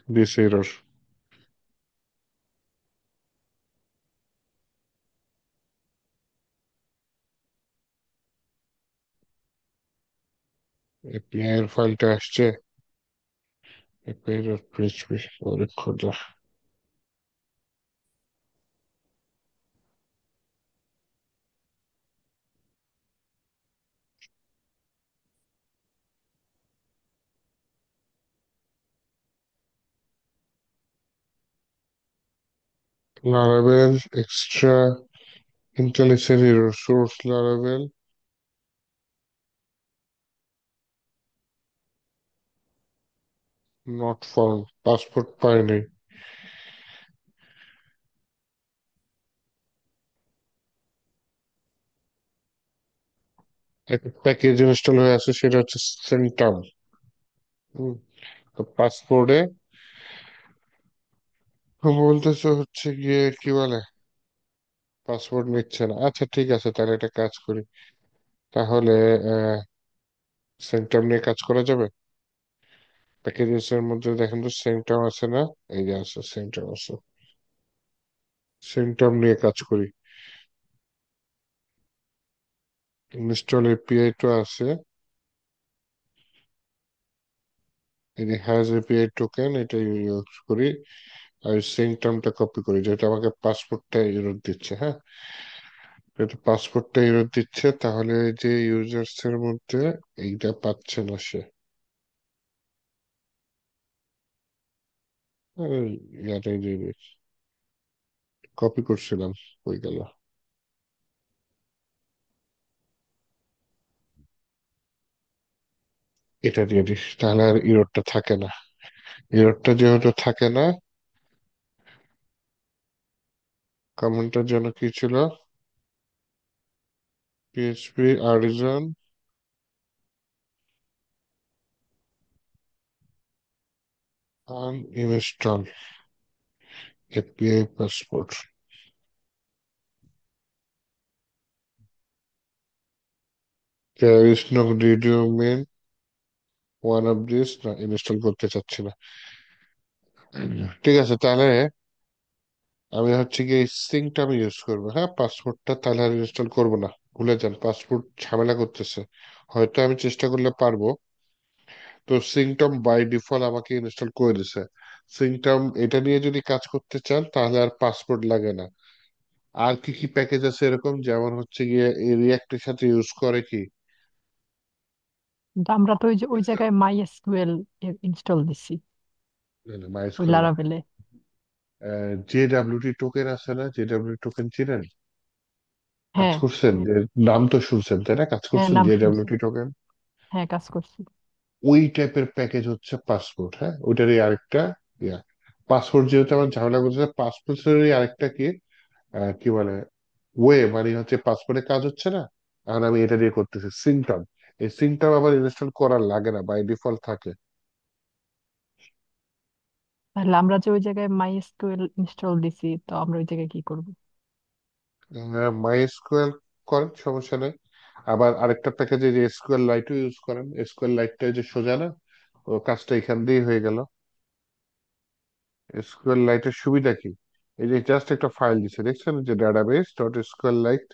দিস এরর। এপিআই এর ফাইলটা আসছে। এপিআই ডট পিএইচপি ওরে খোদা। Laravel extra IntelliSense error source Laravel not found passport পাইনি। একটা প্যাকেজ ইনস্টল হয়ে আছে, সেটা হচ্ছে সেন্টাম। তো পাসপোর্টে বলতেছে হচ্ছে গিয়ে কি বলে, পাসপোর্ট নিচ্ছে না। আচ্ছা ঠিক আছে, তাহলে একটা কাজ করি। তাহলে সেন্টাম নিয়ে কাজ করা যাবে। প্যাকেজেস এর মধ্যে দেখেন তো সেন্টাম আছে না? এই যে আছে, সেন্টাম আছে। সেন্টাম নিয়ে কাজ করি। ইনস্টল এপিআই তো আছে। এই যে হ্যাজ এপিআই টোকেন, এটা ইউজ করি। আর সেন্টামটা কপি করি, যেটা আমাকে পাসপোর্টটা এরর দিচ্ছে, হ্যাঁ। যেটা পাসপোর্টটা এরর দিচ্ছে, তাহলে যে ইউজার্স এর মধ্যে এইটা পাচ্ছে না সে। ইয়াটাই যে কপি করছিলাম, হয়ে গেল। এটা দিয়ে দিস, তাহলে আর ইরোরটা থাকে না। ইরোরটা যেহেতু থাকে না, কমেন্টের জন্য কি ছিল? PHP Artisan uninstall API passport. There is no, did you mean one of this না, ইনস্টল করতে চাচ্ছি না। ঠিক আছে, তাহলে আমি হচ্ছে কি সিঙ্কটা আমি ইউজ করবো। হ্যাঁ, পাসপোর্টটা তাহলে আর ইনস্টল করবো না, ভুলে যান, পাসপোর্ট ঝামেলা করতেছে। হয়তো আমি চেষ্টা করলে পারবো। তো সিংটম বাই ডিফল্ট আমাকে ইনস্টল করে দিছে। সিংটম এটা নিয়ে যদি কাজ করতে চান তাহলে আর পাসপোর্ট লাগে না। আর কি কি প্যাকেজ আছে এরকম, যেমন হচ্ছে গিয়ে এই রিয়াক্টের সাথে ইউজ করে কি? কিন্তু আমরা তো ওই জায়গায় মাই এসকিউএল ইনস্টল দিছি ওই মাইস্কুল না, লারাভেলে। জে ডাব্লিউটি টোকেন আছে না, জে ডাব্লিউটি টোকেন চিনেন? কাজ হ্যাঁ। করছেন যে, নাম তো শুনছেন তাই না, কাজ হ্যাঁ, করছেন নাম জে শুনছি। WT token. হ্যাঁ, কাজ করছি। ওই টাইপের প্যাকেজ হচ্ছে পাসপোর্ট। হ্যাঁ, ওইটারই আরেকটা ইয়া। পাসপোর্ট যেহেতু আমার ঝামেলা করছে, পাসপোর্টেরই আরেকটা কি কি বলে, ওয়ে মানে হচ্ছে পাসপোর্টে কাজ হচ্ছে না, এখন আমি এটা দিয়ে করতেছি সিংটম। এই সিংটম আবার ইনস্টল করার লাগে না, বাই ডিফল্ট থাকে। তাহলে আমরা যে ওই জায়গায় মাই এসকিউএল ইনস্টল দিছি, তো আমরা ওই জায়গায় কি করব? মাই এসকিউএল করেন, সমস্যা নেই। আবার আরেকটা প্যাকেজে যে এসকিউএল লাইটও ইউজ করেন, এসকিউএল লাইটটা যে সোজা না, ও কাজটা এখান দিয়েই হয়ে গেল। এসকিউএল লাইটের সুবিধা কি? এই যে জাস্ট একটা ফাইল দিছে, দেখছেন যে ডাটাবেস ডট এসকিউএল লাইট,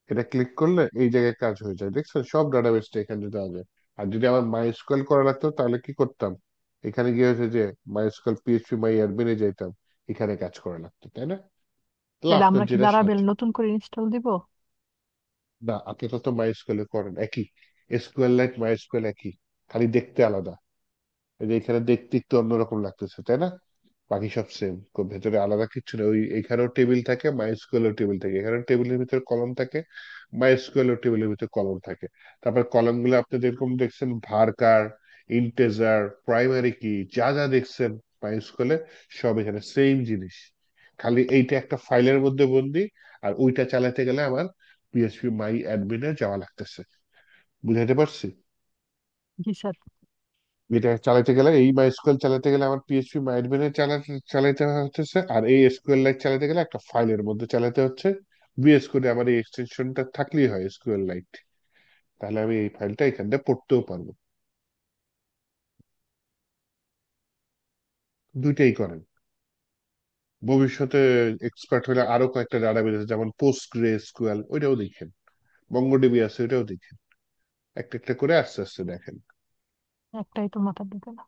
এটা ক্লিক করলে এই জায়গায় কাজ হয়ে যায়, দেখছেন সব ডাটাবেসটা এখানে দেওয়া যায়। আর যদি আমার মাই এসকিউএল করা লাগতো তাহলে কি করতাম, এখানে গিয়ে হচ্ছে যে মাই এসকিউএল পিএইচপি মাই অ্যাডমিনে যাইতাম, এখানে কাজ করা লাগতো, তাই না? তাহলে তাহলে আপনার আমরা কি যেটা লারাভেল সহজ। নতুন করে ইনস্টল দিব? না, আপনি তো মাই এসকিউএল করেন একই, এসকিউএল লাইট মাই এসকিউএল একই, খালি দেখতে আলাদা। এই যে এখানে দেখতে একটু অন্যরকম লাগতেছে তাই না, বাকি সব সেম, ভেতরে আলাদা কিছু না। ওই এখানেও টেবিল থাকে, মাইস্কুয়েল টেবিল থাকে, এখানে টেবিলের ভিতরে কলম থাকে, মাইস্কুয়েল টেবিলের ভিতরে কলম থাকে। তারপর কলম গুলো আপনি যেরকম দেখছেন ভার্কার, ইন্টেজার, প্রাইমারি কি, যা যা দেখছেন মাইস্কুয়েলে, সব এখানে সেম জিনিস। খালি এইটা একটা ফাইলের মধ্যে বন্দি, আর ওইটা চালাতে গেলে আমার পিএইচপি মাই অ্যাডমিনে যাওয়া লাগতেছে। বুঝাতে পারছি? জি স্যার। এটা চালাতে গেলে, এই মাইস্কুয়েল চালাতে গেলে আমার পিএইচপি মাইডবেনে চালাতে হচ্ছে, আর এই এসকিউএল লাইট চালাতে গেলে একটা ফাইলের মধ্যে চালাতে হচ্ছে। বিএস কোডে আমার এই এক্সটেনশনটা থাকলেই হয় এসকিউএল লাইট, তাহলে আমি এই ফাইলটা এখান থেকে পড়তেও পারবো। দুইটাই করেন। ভবিষ্যতে এক্সপার্ট হলে আরো কয়েকটা ডাটাবেস আছে, যেমন পোস্ট গ্রে এসকিউএল, ওইটাও দেখেন, মঙ্গোডিবি আছে, ওইটাও দেখেন। একটা একটা করে আস্তে আস্তে দেখেন। একটাই তো মাথা ঢুকে না।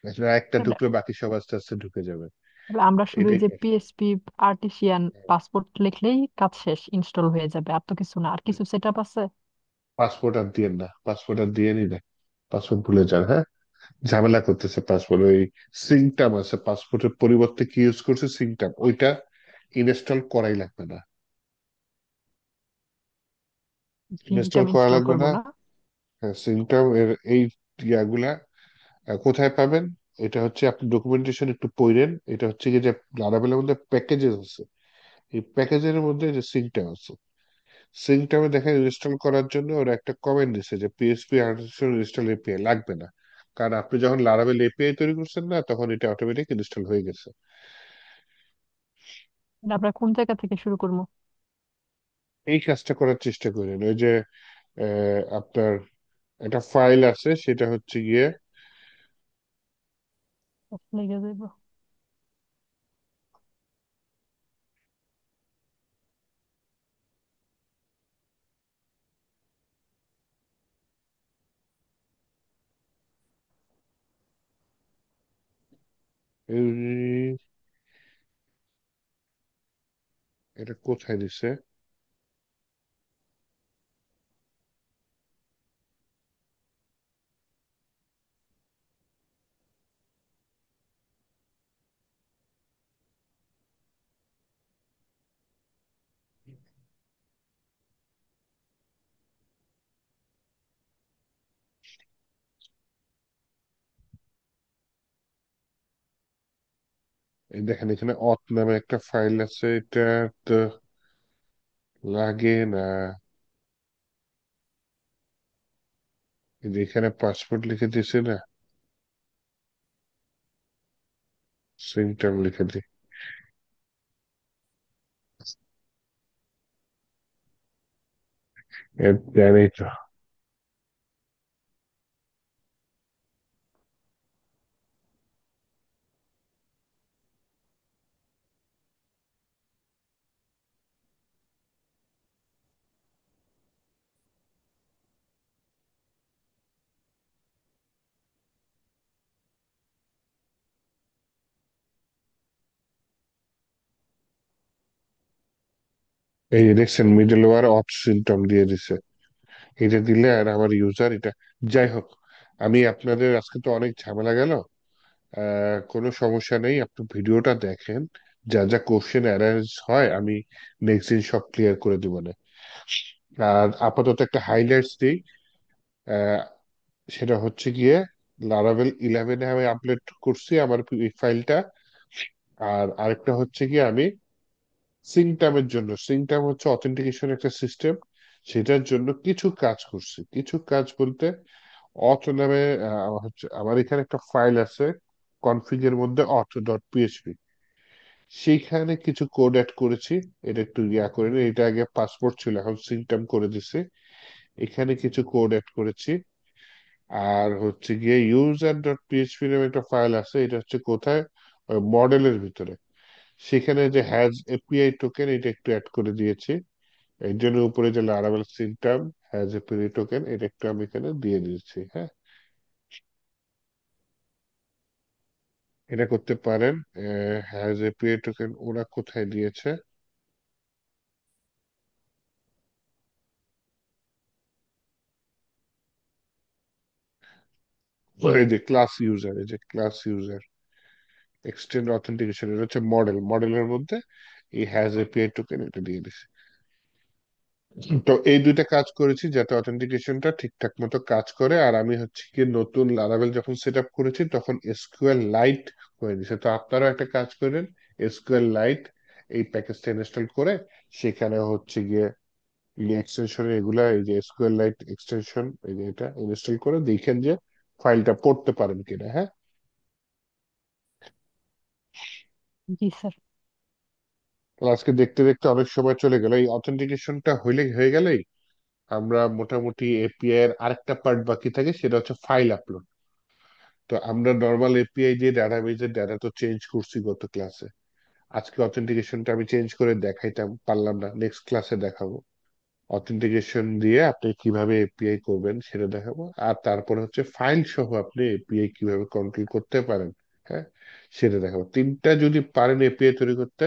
আসলে একটা তাহলে ঢুকলে বাকি সব আস্তে আস্তে ঢুকে যাবে। তাহলে আমরা শুধু এই এটাই যে পিএসপি আর্টিসিয়ান পাসপোর্ট লিখলেই কাজ শেষ, ইনস্টল হয়ে যাবে, আর তো কিছু না, আর কিছু সেট আপ আছে? পাসপোর্ট আর দিয়েন না, পাসপোর্ট আর দিয়ে নি না, পাসপোর্ট ভুলে যান। হ্যাঁ, ঝামেলা করতেছে পাসপোর্ট, ওই সিংটাম আছে, পাসপোর্টের পরিবর্তে কি ইউজ করছে সিংটাম, ওইটা ইনস্টল করাই লাগবে না। ইনস্টল সিনটাম করা ইনস্টল লাগবে করব না। না? হ্যাঁ, সিংটাম এর এই ইয়াগুলা কোথায় পাবেন? এটা হচ্ছে আপনি ডকুমেন্টেশন একটু পড়েন, এটা হচ্ছে কি যে লারাবেলের মধ্যে প্যাকেজেস আছে, এই প্যাকেজের মধ্যে যে সিংটাম আছে, সিংটামে দেখেন ইনস্টল করার জন্য ওরা একটা কমেন্ট দিছে যে পিএসপি আর্টিফিশিয়াল ইনস্টল এপিআই লাগবে না, কারণ আপনি যখন লারাবেল এপিআই তৈরি করছেন না, তখন এটা অটোমেটিক ইনস্টল হয়ে গেছে। তাহলে আমরা কোন জায়গা থেকে শুরু করবো? এই কাজটা করার চেষ্টা করেন। ওই যে আপনার একটা ফাইল আছে, সেটা হচ্ছে গিয়ে লেগে যাইব। এই- এটা কোথায় দিছে, এই দেখেন এখানে অথ নামে একটা ফাইল আছে, এটা তো লাগে না। এই যে এখানে পাসপোর্ট লিখে দিছে না, সিংটাম লিখে দি, জানি তো। এই যে দেখছেন মিডলওয়্যার অথ সিস্টেম দিয়ে দিছে। এটা দিলে আর আমার ইউজার এটা, যাই হোক, আমি আপনাদের আজকে তো অনেক ঝামেলা গেল। কোনো সমস্যা নেই, আপনি ভিডিওটা দেখেন, যা যা কোশ্চেন অ্যারাইজ হয় আমি নেক্সট দিন সব ক্লিয়ার করে দিব না। আর আপাতত একটা হাইলাইটস দিই। আহ, সেটা হচ্ছে গিয়ে লারাভেল 11-এ আমি আপলোড করছি আমার ফাইলটা। আর আরেকটা হচ্ছে গিয়ে আমি সিংটামের জন্য, সিংটাম হচ্ছে অথেন্টিকেশন একটা সিস্টেম, সেটার জন্য কিছু কাজ করছি। কিছু কাজ বলতে অথ নামে হচ্ছে আমার এখানে একটা ফাইল আছে কনফিগের মধ্যে auth.php, সেইখানে কিছু কোড অ্যাড করেছি। এটা একটু ইয়া করে নিন, এটা আগে পাসপোর্ট ছিল এখন সিংটাম করে দিছি। এখানে কিছু কোড অ্যাড করেছি। আর হচ্ছে গিয়ে user.php নামে একটা ফাইল আছে, এটা হচ্ছে কোথায়, মডেলের ভিতরে। সেখানে যে হ্যাজ এপিআই টোকেন এটা একটু অ্যাড করে দিয়েছি। এর জন্য উপরে যে Laravel system has API token এটা একটু আমি এখানে দিয়ে দিয়েছি। হ্যাঁ, এটা করতে পারেন। হ্যাজ এপিআই টোকেন ওরা কোথায় দিয়েছে, এই যে ক্লাস ইউজার, এই যে ক্লাস ইউজার এক্সটেন্ড অথেন্টিকেশন, এটা হচ্ছে মডেল, মডেলের মধ্যে এই হ্যাজ এপিআই টোকেন এটা দিয়ে দিছে। তো এই দুইটা কাজ করেছি যাতে অথেন্টিকেশনটা ঠিকঠাক মতো কাজ করে। আর আমি হচ্ছে কি নতুন লারাভেল যখন সেট আপ করেছি তখন এসকিউএল লাইট করে দিছে। তো আপনারাও একটা কাজ করেন, এসকিউএল লাইট এই প্যাকেজটা ইনস্টল করে সেখানে হচ্ছে গিয়ে এক্সটেনশন এগুলা, এই যে এসকিউএল লাইট এক্সটেনশন এই যে এটা ইনস্টল করে দেখেন যে ফাইলটা পড়তে পারেন কিনা। হ্যাঁ, জি স্যার। তো আজকে দেখতে দেখতে অনেক সময় চলে গেল। এই অথেন্টিকেশনটা হয়ে গেলেই আমরা মোটামুটি এপিআই এর আরেকটা পার্ট বাকি থাকে, সেটা হচ্ছে ফাইল আপলোড। তো আমরা নর্মাল এপিআই দিয়ে ডাটাবেজের ডাটা তো চেঞ্জ করছি গত ক্লাসে। আজকে অথেন্টিকেশনটা আমি চেঞ্জ করে দেখাইতাম, পারলাম না, নেক্সট ক্লাসে দেখাবো। অথেন্টিকেশন দিয়ে আপনি কিভাবে এপিআই করবেন সেটা দেখাবো। আর তারপরে হচ্ছে ফাইল সহ আপনি এপিআই কিভাবে কন্ট্রোল করতে পারেন, হ্যাঁ, সেটা দেখাবো। তিনটা যদি পারেন এপিআই তৈরি করতে,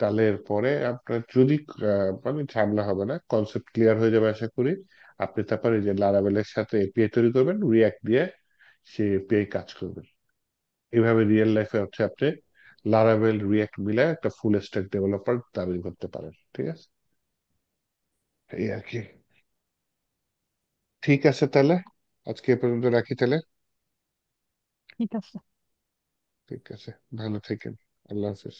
তাহলে এরপরে আপনার যদি মানে ঝামেলা হবে না, কনসেপ্ট ক্লিয়ার হয়ে যাবে আশা করি। আপনি তারপরে এই যে লারাভেলের সাথে এপিআই তৈরি করবেন, রিয়াক্ট দিয়ে সে এপিআই কাজ করবে। এইভাবে রিয়েল লাইফে হচ্ছে আপনি লারাভেল রিয়াক্ট মিলে একটা ফুল স্ট্যাক ডেভেলপার দাবি করতে পারেন। ঠিক আছে, এই আর কি। ঠিক আছে তাহলে, আজকে এ পর্যন্ত রাখি তাহলে। ঠিক আছে। ঠিক আছে, ভালো থাকেন। আল্লাহ হাফেজ।